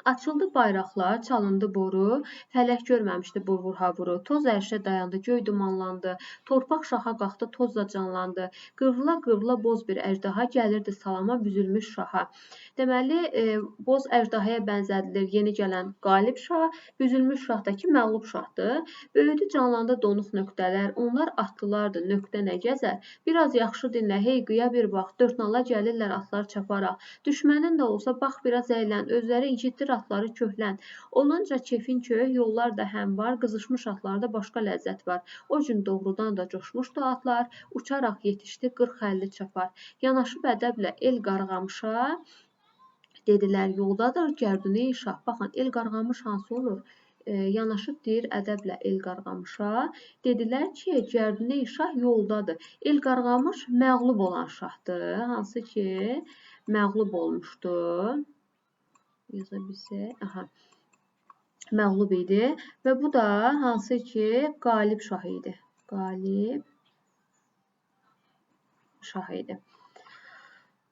Açıldı bayraqlar, çalındı boru, fələk görməmişdi bu vurhavuru. Toz ərşə dayandı, göy dumanlandı, torpaq şaha qalxdı, tozla canlandı. Qıvrıla-qıvrıla boz bir əjdaha gəlirdi salama büzülmüş şaha. Deməli, boz əjdahaya bənzədilir yeni gələn qalib şah, büzülmüş şahdakı məğlub şahdır. Böyüdü, canlandı donuq nöqtələr, onlar atlılardı, nöqtə nə gəzər. Biraz yaxşı dinlə, hey qıya bir bax, dörd nala gəlirlər atlar çaparaq. Düşmənin də olsa bax biraz əylən, özləri incitdir atları köhlən. Olunca kefin kök, yollar da həm var, qızışmış atlarda başqa ləzzət var. O gün doğrudan da coşmuşdu atlar, uçaraq yetişdi 40-50 çapar. Yanaşıb ədəblə el qarğamışa, dedilər yoldadır Gərdünə şah. Baxın, el qarğamış hansı olur? Yanaşıb deyir ədəblə el qarğamışa. Dedilər ki, Gərdünə şah yoldadır. El qarğamış məğlub olan şahdır, hansı ki məğlub olmuşdu. Yaza bilsək, aha. məğlub idi və bu da hansı ki qalib şah idi. Qalib şah idi.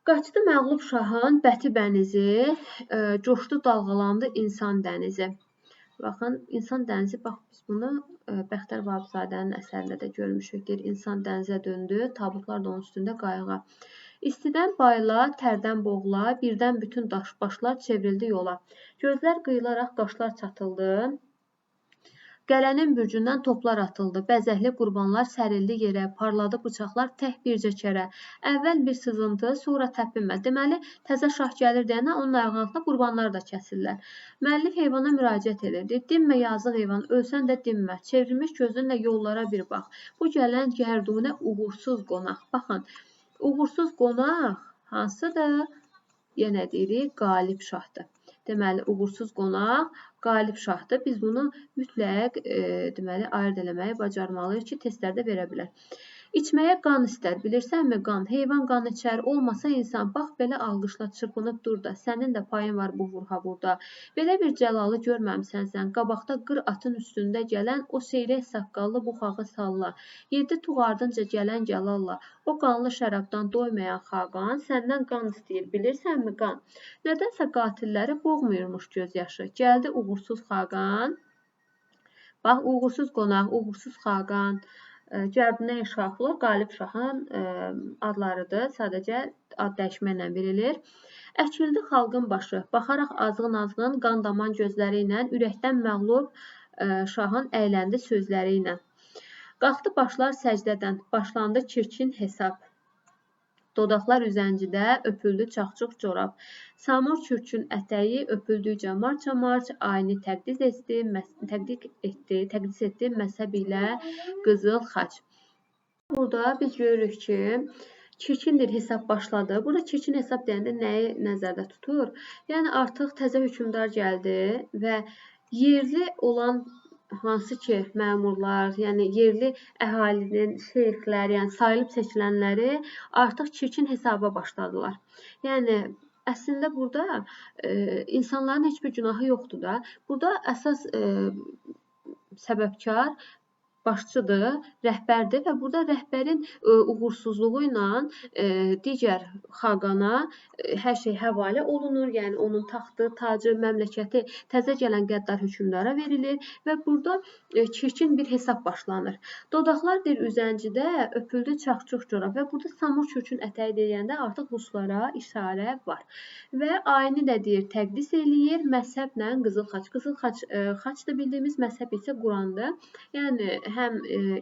Qaçdı məğlub şahın bəti bənizi, coşdu dalğalandı insan dənizi. Baxın, insan dənizi, bax biz bunu Bəxtər Vahabzadənin əsərində də görmüşük. Deyir, insan dənizə döndü, tabutlar da onun üstündə qayığa. İstidən bayla, tərdən boğula, birdən bütün başlar çevrildi yola. Gözlər qıyılaraq qaşlar çatıldı. Gələnin bürcündən toplar atıldı. Bəzəkli qurbanlar sərildi yerə, parladı bıçaqlar tək bircə kərə. Əvvəl bir sızıntı, sonra təpinmə. Deməli, təzə şah gəlir deyənə onun ayağının altında qurbanlar da kəsirlər. Müəllif heyvana müraciət edir. Dinmə yazıq heyvan, ölsən də dinmə. Çevrilmiş gözünlə yollara bir bax. Bu gələn gərdunə uğursuz qonaq. Baxın, uğursuz qonaq hansıdır? Yenə deyirik, qalib şahdır. Deməli, uğursuz qonaq qalib şahdır. Biz bunu mütləq deməli, ayırd eləməyi bacarmalıyıq ki, testlərdə verə bilər. İçməyə qan istər, bilirsənmi qan? Heyvan qan içər, olmasa insan, bax belə alqışla çırpınıb dur da, sənin də payın var bu vurha burada. Belə bir cəlalı görməmsən sən, qabaqda qır atın üstündə gələn o seyrək saqqallı buxağı salla. 7 tuğ ardınca gələn gəlalla, o qanlı şərabdan doymayan xaqan səndən qan istəyir, bilirsənmi qan? Nədənsə qatilləri boğmuyurmuş göz yaşı, gəldi uğursuz xaqan. Bax, uğursuz qonaq, uğursuz xaqan. Cərbinə şahlı qalib şahın adlarıdır. Sadəcə ad dəyişməklə verilir. Əkildi xalqın başı. Baxaraq azğın-azğın qandaman gözləri ilə ürəkdən məğlub şahın əyləndi sözləri ilə. Qalxdı başlar səcdədən. Başlandı çirkin hesab. Dodaqlar üzəncidə öpüldü çaxçıq corab. Samur kürkün ətəyi öpüldükcə marça-març ayini təqdis etdi məzhəb ilə qızıl xaç. Burada biz görürük ki, çirkindir hesab başladı. Burada çirkin hesab deyəndə nəyi nəzərdə tutur? Yəni artıq təzə hökmdar gəldi və yerli olan hansı ki məmurlar, yəni yerli əhalinin, şeyxlər, yəni sayılıb seçilənləri artıq çirkin hesaba başladılar. Yəni əslində burada insanların heç bir günahı yoxdur da. Burada əsas səbəbkar başçıdır, rəhbərdir və burada rəhbərin uğursuzluğu ilə digər xaqana hər şey həvalə olunur. Yəni onun taxtı, tacı, məmləkəti təzə gələn qəddar hökmdara verilir və burada çirkin bir hesab başlanır. Dodaqlardır üzəncidə öpüldü çaxçıq corab və burada samur kürkün ətəyi deyəndə artıq ruslara işarə var. Və ayini də deyir, təqdis eləyir məzhəblə qızıl xaç. Qızıl xaçdır bildiyimiz məzhəb isə Qurandır. Yəni həm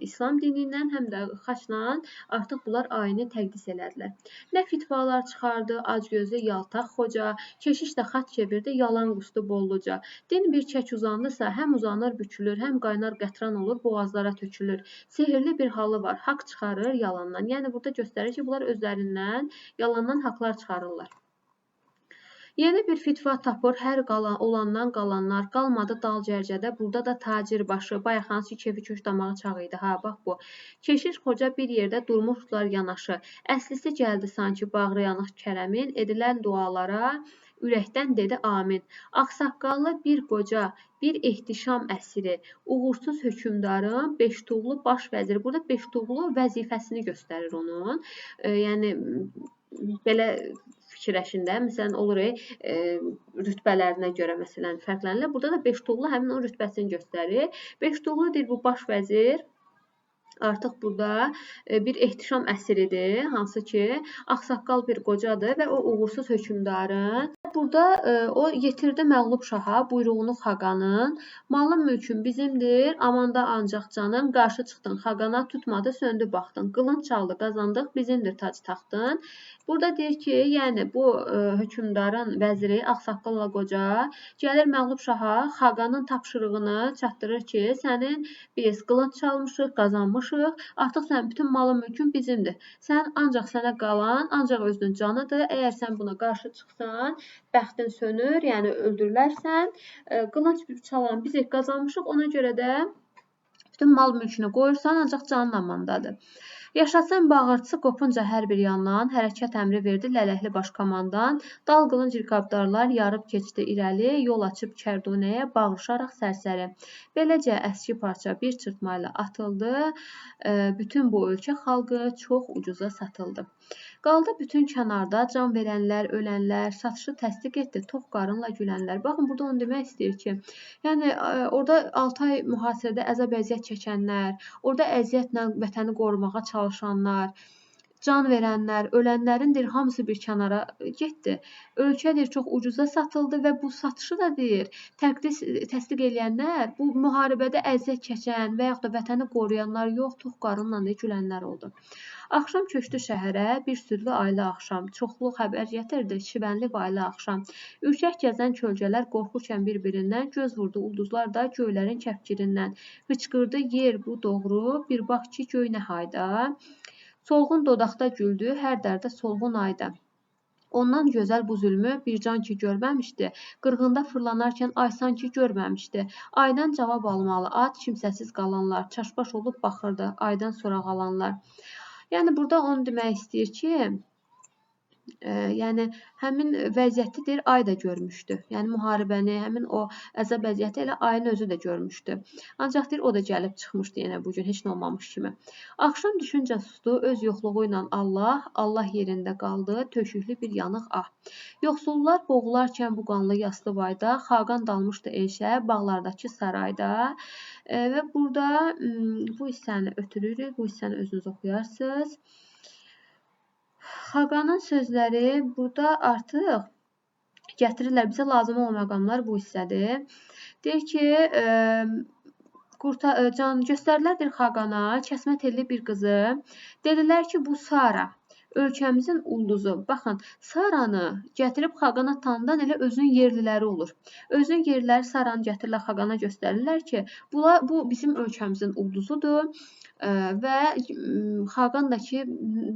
İslam dini ilə, həm də xaçla artıq bunlar ayini təqdis elədilər. Nə fitvalar çıxardı, acgözlü yaltaq xoca, keşiş də xaç çevirdi, yalan qusdu bolluca. Din bir kək uzandısa, həm uzanır, bükülür, həm qaynar qətran olur, boğazlara tökülür. Sehirli bir halı var, haqq çıxarır yalandan. Yəni burada göstərir ki, bunlar özlərindən yalandan haqlar çıxarırlar. Yeni bir fitva tapır, hər olandan qalanlar, qalmadı dal cərcədə, burada da tacir başı, bayaq hansı kefi köş damağı çağı idi, ha, bax bu. Keşiş xoca bir yerdə durmuşdular yanaşı, əslisi gəldi sanki bağrı yanıq kərəmin, edilən dualara ürəkdən dedi amin. Ağsaqqallı bir qoca, bir ehtişam əsiri, uğursuz hökmdarın beştuğlu baş vəziri, burada beştuğlu vəzifəsini göstərir onun, yəni belə fikirləşin də, məsələn, olur rütbələrinə görə məsələn fərqlənirlər. Burada da beştuğlu həmin o rütbəsini göstərir. Beştuğlu deyir bu baş vəzir artıq burada bir ehtişam əsiridir, hansı ki ağsaqqal bir qocadır və o uğursuz hökmdarın. Burada o yetirdi məğlub şaha buyruğunu xaqanın. Malın mülkün bizimdir, amanda ancaq canım. Qarşı çıxdın xaqana, tutmadı, söndü baxdın. Qılınc çaldı, qazandıq, bizimdir tac taxtın. Burada deyir ki, yəni bu hökmdarın vəziri ağsaqqalla qoca gəlir məğlub şaha xaqanın tapşırığını çatdırır ki, sənin biz qılınc çalmışıq, qazanmışıq. Artıq sənin bütün malın mülkün bizimdir. Sən ancaq sənə qalan, ancaq özünün canıdır. Əgər sən buna qarşı çıxsan, bəxtin sönür, yəni öldürülərsən. Qılınc çalan biz qazanmışıq, ona görə də bütün mal mülkünü qoyursan, ancaq canın amandadır. Yaşasın bağırtısı qopunca hər bir yandan, hərəkət əmri verdi lələkli başkomandan. Dal qılınc rikabdarlar yarıb keçdi irəli, yol açıb Kərdunəyə bağırışaraq sərsəri. Beləcə əski parça bir çırpmayla atıldı, bütün bu ölkə xalqı çox ucuza satıldı. Qaldı bütün kənarda can verənlər, ölənlər, satışı təsdiq etdi, tox qarınla gülənlər. Baxın, burada onu demək istəyir ki, yəni orada 6 ay mühasirədə əzab-əziyyət çəkənlər, orada əziyyətlə vətəni qorumağa çalışanlar, can verənlər, ölənlərin deyir, hamısı bir kənara getdi. Ölkə deyir, çox ucuza satıldı və bu satışı da deyir, təsdiq edənlər bu müharibədə əziyyət çəkən və yaxud da vətəni qoruyanlar yox, tox qarınla da gülənlər oldu. Axşam köçdü şəhərə, bir sürülü ailə axşam. Çoxlu xəbər gətirdi, şivənli ailə axşam. Ürkək gəzən kölgələr qorxurkən bir-birindən, göz vurdu ulduzlar da göylərin kəfkirindən. Hıçqırdı yer bu doğru, bir bax ki göy nə hayda. Solğun dodaqda güldü, hər dərdə solğun ayda. Ondan gözəl bu zülmü bir can ki görməmişdi. Qırğında fırlanarkən ay sanki görməmişdi. Aydan cavab almalı at, kimsəsiz qalanlar. Çaşbaş olub baxırdı, aydan sonra qalanlar. Yəni burada onu demək istəyir ki, yəni həmin vəziyyəti deyir, ay da görmüşdü. Yəni müharibəni, həmin o əzab-əziyyəti elə ayın özü də görmüşdü. Ancaq deyir, o da gəlib çıxmışdı yenə bu gün, heç nə olmamış kimi. Axşam düşüncə sustu, öz yoxluğu ilə Allah yerində qaldı, töküklü bir yanıq ah. Yoxsullar boğularkən bu qanlı yaslı vayda, Xaqan dalmışdı eşə, bağlardakı sarayda. Və burada bu hissəni ötürürük, bu hissəni özünüz oxuyarsınız. Xaqanın sözləri burada artıq gətirirlər. Bizə lazım olan məqamlar bu hissədir. Deyir ki, can göstərdilər Xaqana, kəsmə telli bir qızı. Dedilər ki, bu Sara, ölkəmizin ulduzu. Baxın, Saranı gətirib Xaqana tanıdan elə özünün yerliləri olur. Özünün yerliləri Saranı gətirirlər Xaqana göstərirlər ki, bu bizim ölkəmizin ulduzudur. Və Xaqan da ki,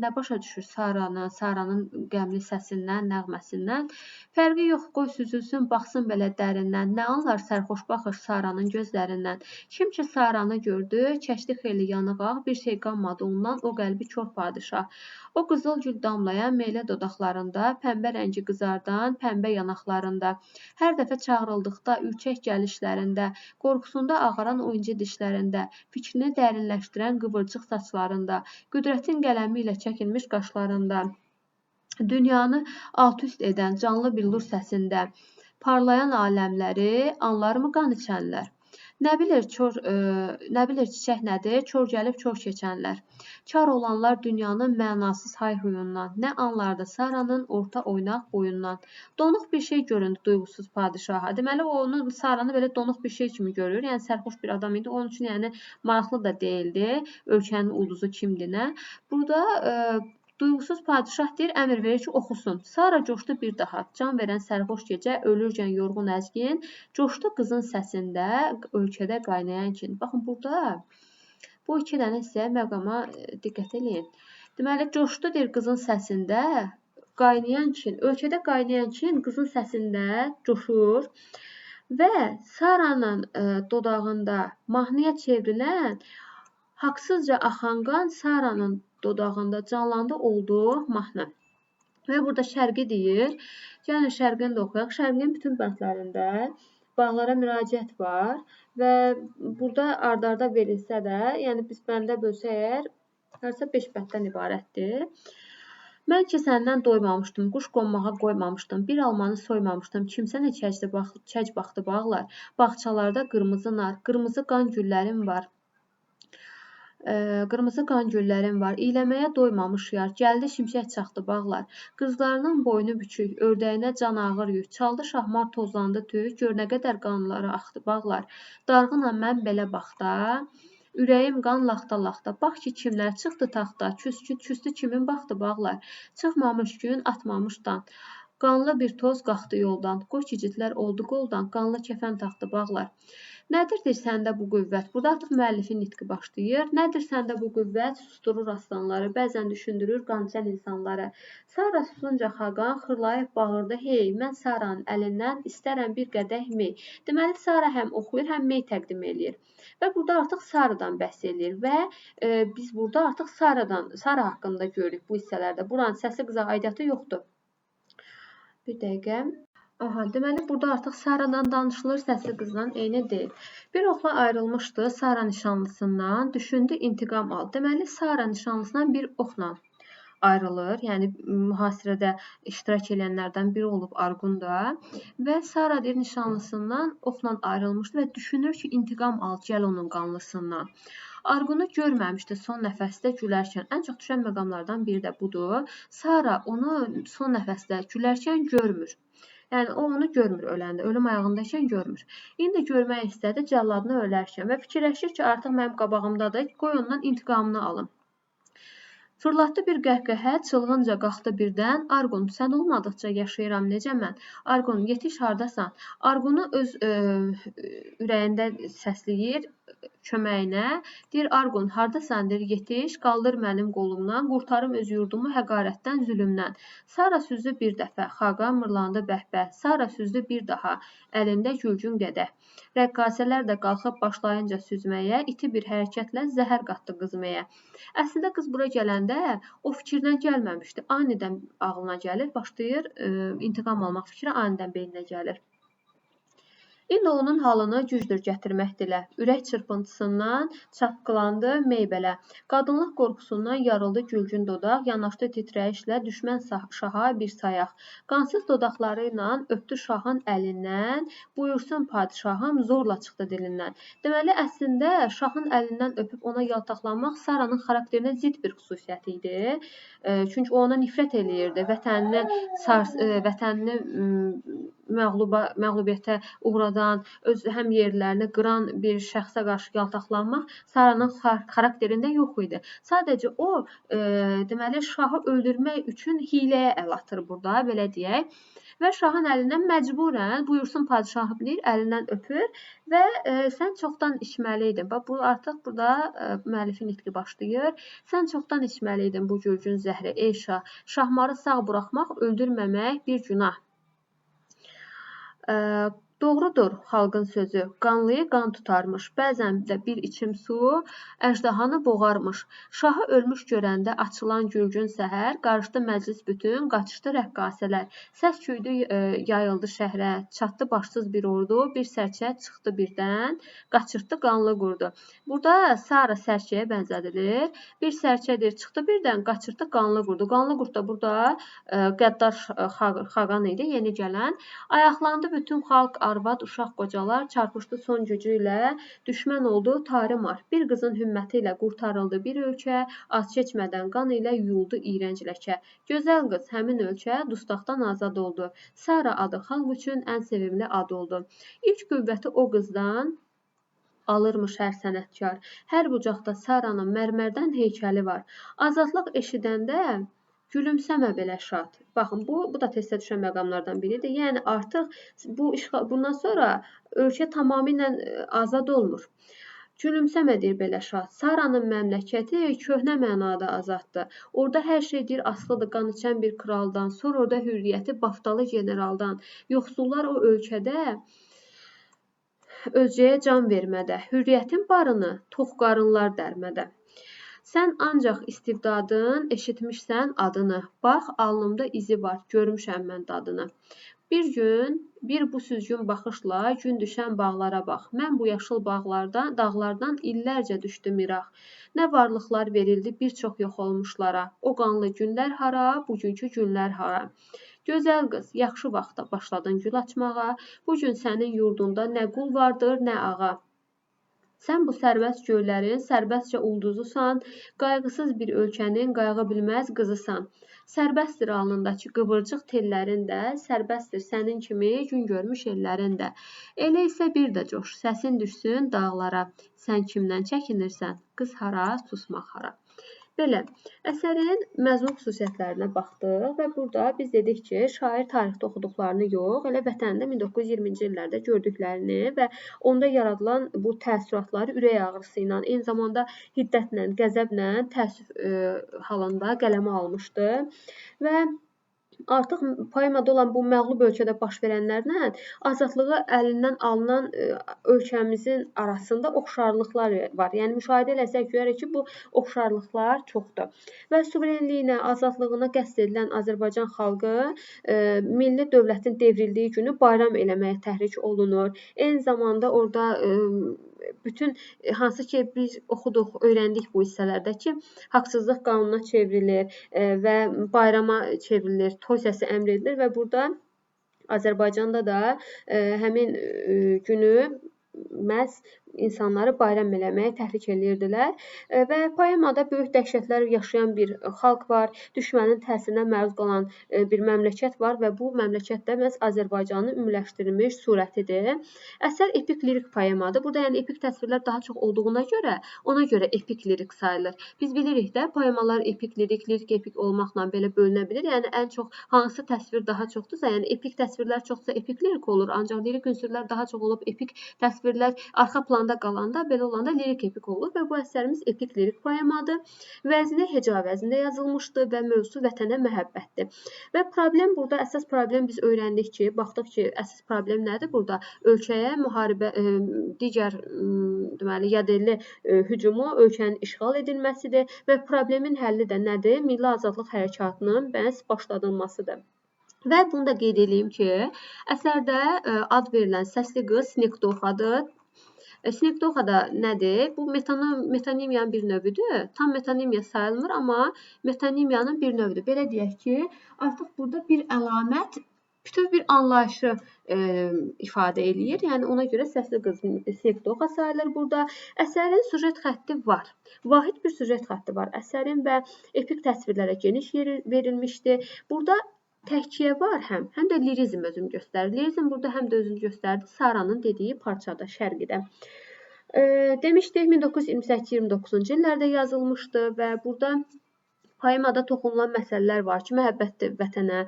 nə başa düşür Saranın qəmli səsindən, nəğməsindən. Fərqi yox, qoy süzülsün, baxsın belə dərindən. Nə anlar sərxoş baxış Saranın gözlərindən. Kim ki Saranı gördü, çəkdi xeyli yanığa, bir şey qanmadı ondan, o qəlbi kor padişah. O qızıl gül damlayan meylə dodaqlarında, pəmbə rəngi qızardan, pəmbə yanaqlarında. Hər dəfə çağırıldıqda ürkək gəlişlərində, qorxusunda ağaran oyuncu dişlərində, fikrini dərinləşdirən qıvırcıq saçlarında, qüdrətin qələmi ilə çəkilmiş qaşlarında, dünyanı alt-üst edən canlı billur səsində, parlayan aləmləri, anlarmı qan içənlər? Nə bilir çiçək nədir, çor gəlib çor keçənlər. Çar olanlar dünyanın mənasız hay-huyundan, nə anlardı Saranın orta oynaq boyundan. Donuq bir şey göründü duyğusuz padişaha. Deməli, onu Saranı belə donuq bir şey kimi görür. Yəni, sərxoş bir adam idi. Onun üçün yəni, maraqlı da deyildi. Ölkənin ulduzu kimdir, nə? Burada duyğusuz padişah deyir, əmr verir ki, oxusun. Sara coşdu bir daha. Can verən sərxoş gecə, ölürkən yorğun əzgin. Coşdu qızın səsində, ölkədə qaynayan kin. Baxın, burada bu iki dənə sizə məqama diqqət edin. Deməli, coşdu deyir qızın səsində, qaynayan kin. Ölkədə qaynayan kin qızın səsində coşur. Və Saranın dodağında mahnıya çevrilən, haqsızca axan qan Saranın dodağında canlandı oldu mahnı. Və burada şərqi deyir. Yəni şərqini də oxuyaq. Şərqin bütün bəndlərində bağlara müraciət var və burada ard-arda verilsə də, yəni biz bəndə bölsək, hərsə 5 bənddən ibarətdir. Mən ki səndən doymamışdım, quş qonmağa qoymamışdım, bir almanı soymamışdım, kimsə nə çəc baxdı bağlar, bağçalarda qırmızı nar, qırmızı qan güllərim var. Qırmızı qan güllərim var, iyləməyə doymamış yar, gəldi şimşək çaxdı bağlar. Qızlarının boynu bükük, ördəyinə can ağır yük, çaldı şahmar tozlandı tük, gör nə qədər qanları axdı bağlar. Darğınam mən belə baxda, ürəyim qan laxta-laxta, bax ki kimlər çıxdı taxta, küstü kimin baxdı bağlar. Çıxmamış gün, atmamış dan. Qanlı bir toz qalxdı yoldan. Qoç igidlər oldu qoldan, qanlı kəfən taxdı bağlar. Nədirdir səndə bu qüvvət? Burada artıq müəllifin nitqi başlayır. Nədir səndə bu qüvvət? Susturur aslanları, bəzən düşündürür qancəl insanları. Sara susunca Xaqan xırlayıb bağırdı, hey, mən Saranın əlindən istərəm bir qədəh mey. Deməli, Sara həm oxuyur, həm mey təqdim eləyir. Və burada artıq Saradan bəhs eləyir və biz burada artıq Sara haqqında görürük bu hissələrdə. Buranın səsi qıza aidiyyatı yoxdur. Bir dəqiqə. Aha, deməli, burada artıq Saradan danışılır, səsi qızdan eyni deyil. Bir oğlan ayrılmışdı Sara nişanlısından, düşündü intiqam al. Deməli, Sara nişanlısından bir oxla ayrılır. Yəni, mühasirədə iştirak edənlərdən biri olub Arqun da. Və Sara deyir, nişanlısından oxla ayrılmışdı və düşünür ki, intiqam al, gəl onun qanlısından. Arqunu görməmişdi son nəfəsdə gülərkən. Ən çox düşən məqamlardan biri də budur. Sara onu son nəfəsdə gülərkən görmür. Yəni, o onu görmür öləndə, ölüm ayağındaykən görmür. İndi görmək istədi cəlladını ölərkən və fikirləşir ki, artıq mənim qabağımdadır, qoy ondan intiqamını alım. Fırlatdı bir qəhqəhə, çılğınca qalxdı birdən. Arqun, sən olmadıqca yaşayıram necə mən? Arqun, yetiş hardasan? Arqunu öz ürəyində səsləyir köməyinə. Deyir, Arqun, hardasan? Deyir, yetiş, qaldır mənim qolumdan, qurtarım öz yurdumu həqarətdən, zülümdən. Sara süzdü bir dəfə, Xaqan mırlandı bəhbə. Sara süzdü bir daha, əlində gülcün qədəh. Rəqqasələr də qalxıb başlayınca süzməyə, iti bir hərəkətlə zəhər qatdı qızməyə. Əslində qız bura gələndə o fikirdən gəlməmişdi. Anidən ağlına gəlir, başlayır intiqam almaq fikri anidən beyninə gəlir. İndi onun halını gücdür gətirmək dilə. Ürək çırpıntısından çapqılandı meybələ. Qadınlıq qorxusundan yarıldı gülcün dodaq, yanaşdı titrəyişlə düşmən şaha bir sayaq. Qansız dodaqları ilə öpdü şahın əlindən, buyursun padişahım zorla çıxdı dilindən. Deməli, əslində şahın əlindən öpüb ona yaltaqlanmaq Saranın xarakterinə zidd bir xüsusiyyət idi. Çünki o ona nifrət eləyirdi. Vətənini məğlubiyyətə uğradan, öz həm yerlərini qıran bir şəxsə qarşı yaltaqlanmaq Saranın xarakterində yox idi. Sadəcə o, deməli, şahı öldürmək üçün hiləyə əl atır burada, belə deyək. Və şahın əlindən məcburən, buyursun padişahım deyir, əlindən öpür və sən çoxdan içməliydin. Bax, bu artıq burada müəllifin nitqi başlayır. Sən çoxdan içməliydin bu gülcün zəhri, ey şah. Şahmarı sağ buraxmaq, öldürməmək bir günah. Doğrudur xalqın sözü, qanlıyı qan tutarmış, bəzən də bir içim su əjdahanı boğarmış. Şahı ölmüş görəndə açılan gülcün səhər, qarışdı məclis bütün, qaçışdı rəqqasələr. Səs küydü yayıldı şəhrə, çatdı başsız bir ordu, bir sərçə çıxdı birdən, qaçırtdı qanlı qurdu. Burada Sara sərçəyə bənzədilir. Bir sərçədir, çıxdı birdən, qaçırtdı qanlı qurdu. Qanlı qurd da burada qəddar Xaqan idi, yeni gələn. Ayaqlandı bütün xalq, arvad, uşaq, qocalar, çarpışdı son gücü ilə, düşmən oldu tarimar. Bir qızın hümməti ilə qurtarıldı bir ölkə, az keçmədən qan ilə yuyuldu iyrənc ləkə. Gözəl qız, həmin ölkə dustaqdan azad oldu. Sara adı xalq üçün ən sevimli ad oldu. İlk qüvvəti o qızdan alırmış hər sənətkar. Hər bucaqda Saranın mərmərdən heykəli var. Azadlıq eşidəndə gülümsəmə belə şad. Baxın, bu da testə düşən məqamlardan biridir. Yəni, artıq bundan sonra ölkə tamamilə azad olmur. Gülümsəmə deyir belə şad. Saranın məmləkəti köhnə mənada azaddır. Orada hər şey deyir asılıdır qan içən bir kraldan. Sor orada hürriyyəti baftalı generaldan. Yoxsullar o ölkədə özcəyə can vermədə. Hürriyyətin barını tox qarınlar dərmədə. Sən ancaq istibdadın, eşitmişsən adını. Bax, alnımda izi var, görmüşəm mən dadını. Bir gün, bir bu süzgün baxışla gün düşən bağlara bax. Mən bu yaşıl dağlardan illərcə düşdüm İraq. Nə varlıqlar verildi bir çox yox olmuşlara. O qanlı günlər hara, bugünkü günlər hara. Gözəl qız, yaxşı vaxtda başladın gül açmağa. Bugün sənin yurdunda nə qul vardır, nə ağa. Sən bu sərbəst göylərin sərbəstcə ulduzusan, qayğısız bir ölkənin qayğı bilməz qızısan. Sərbəstdir alnındakı qıvırcıq tellərin də, sərbəstdir sənin kimi gün görmüş ellərin də. Elə isə bir də coş, səsin düşsün dağlara. Sən kimdən çəkinirsən? Qız hara, susmaq hara. Belə, əsərin məzmun xüsusiyyətlərinə baxdıq və burada biz dedik ki, şair tarixdə oxuduqlarını yox, elə vətənində 1920-ci illərdə gördüklərini və onda yaradılan bu təəssüratları ürək ağrısı ilə, eyni zamanda hiddətlə, qəzəblə, təəssüf halında qələmə almışdı və artıq poemada olan bu məğlub ölkədə baş verənlərlə azadlığı əlindən alınan ölkəmizin arasında oxşarlıqlar var. Yəni müşahidə etsək görürük ki, bu oxşarlıqlar çoxdur. Və suverenliyinə, azadlığına qəsd edilən Azərbaycan xalqı milli dövlətin devrildiyi günü bayram eləməyə təhrik olunur. Eyni zamanda orada bütün hansı ki biz oxuduq, öyrəndik bu hissələrdə ki, haqsızlıq qanuna çevrilir və bayrama çevrilir, toy səsi əmr edilir və burada Azərbaycanda da həmin günü məhz insanları bayram eləməyə təhrik edirdilər və poemada böyük dəhşətlər yaşayan bir xalq var, düşmənin təsirinə məruz qalan bir məmləkət var və bu məmləkət də məhz Azərbaycanın ümumiləşdirilmiş surətidir. Əsər epik lirik poemadır. Burada yəni epik təsvirlər daha çox olduğuna görə, ona görə epik lirik sayılır. Biz bilirik də poemalar epik lirik, lirik epik olmaqla belə bölünə bilir. Yəni ən çox hansı təsvir daha çoxdursa, yəni epik təsvirlər çoxsa epik lirik olur, ancaq lirik ünsürlər daha çox olub epik təsvirlər arxa planda qalanda, belə olanda lirik epik olur və bu əsərimiz epik lirik poemadır. Vəzni heca vəznində yazılmışdır və mövzusu vətənə məhəbbətdir. Və problem burada, əsas problem biz öyrəndik ki, baxdıq ki, əsas problem nədir burada? Ölkəyə müharibə, digər deməli, yadelli hücumu, ölkənin işğal edilməsidir və problemin həlli də nədir? Milli azadlıq hərəkatının bəs başladılmasıdır. Və bunu da qeyd edeyim ki, əsərdə ad verilən səsli qız Snegdoxadır. Snegdoxa da nədir? Bu metonimiyanın bir növüdür. Tam metonimiya sayılmır, amma metonimiyanın bir növüdür. Belə deyək ki, artıq burada bir əlamət bütöv bir anlayışı ifadə eləyir. Yəni ona görə səsli qız Snegdoxa sayılır burada. Əsərin süjet xətti var. Vahid bir süjet xətti var əsərin və epik təsvirlərə geniş yer verilmişdir. Burada təhkiyə var həm də lirizm özünü göstərir. Lirizm burada həm də özünü göstərdi Saranın dediyi parçada, şərqidə. Demişdik 1928-29-cu illərdə yazılmışdı və burada poemada toxunulan məsələlər var ki, məhəbbətdir vətənə,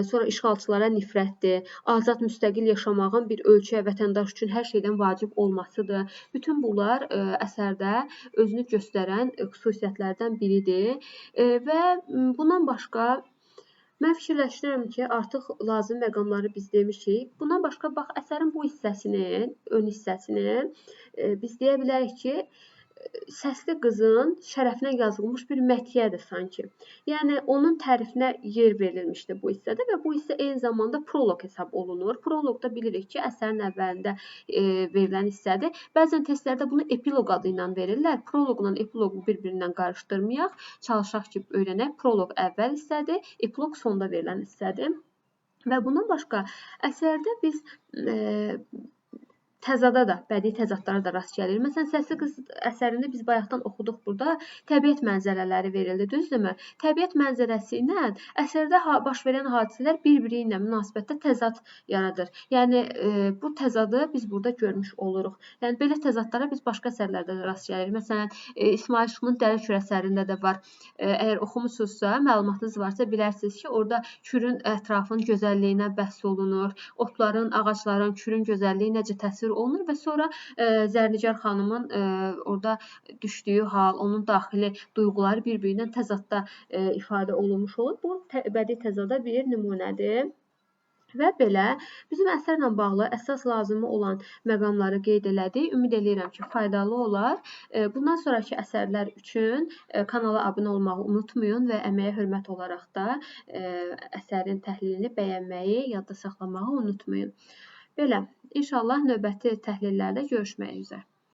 sonra işğalçılara nifrətdir, azad müstəqil yaşamağın bir ölkə, vətəndaş üçün hər şeydən vacib olmasıdır. Bütün bunlar əsərdə özünü göstərən xüsusiyyətlərdən biridir və bundan başqa mən fikirləşirəm ki, artıq lazım məqamları biz demişik. Bundan başqa, bax, əsərin bu hissəsinin, ön hissəsinin biz deyə bilərik ki, səsli qızın şərəfinə yazılmış bir mətiyyədir sanki. Yəni, onun tərifinə yer verilmişdi bu hissədə və bu hissə eyni zamanda proloq hesab olunur. Proloqda bilirik ki, əsərin əvvəlində verilən hissədir. Bəzən testlərdə bunu epiloq adı ilə verirlər. Proloqla epiloqu bir-birindən qarışdırmayaq. Çalışaq ki, öyrənək. Proloq əvvəl hissədir, epiloq sonda verilən hissədir. Və bundan başqa, əsərdə biz təzada da, bədii təzadlara da rast gəlir. Məsələn, Səsli qız əsərində biz bayaqdan oxuduq burada, təbiət mənzərələri verildi, düzdürmü? Təbiət mənzərəsi ilə əsərdə baş verən hadisələr bir-biri ilə münasibətdə təzad yaradır. Yəni, bu təzadı biz burada görmüş oluruq. Yəni, belə təzadlara biz başqa əsərlərdə də rast gəlirik. Məsələn, İsmail Şıxlının Dəli Kür əsərində də var. Əgər oxumusunuzsa, məlumatınız varsa, bilərsiniz ki, orada kürün ətrafın gözəlliyinə bəhs olunur. Otların, ağacların, kürün gözəlliyi necə təsvir olunur və sonra Zərnicar xanımın orada düşdüyü hal, onun daxili duyğuları bir-birindən təzadda ifadə olunmuş olur. Bu bədii təzada bir nümunədir. Və belə bizim əsərlə bağlı əsas lazımı olan məqamları qeyd elədik. Ümid edirəm ki, faydalı olar. Bundan sonraki əsərlər üçün kanala abunə olmağı unutmayın və əməyə hörmət olaraq da əsərin təhlilini bəyənməyi, yadda saxlamağı unutmayın. Belə, inşallah növbəti təhlillərdə görüşmək üzrə.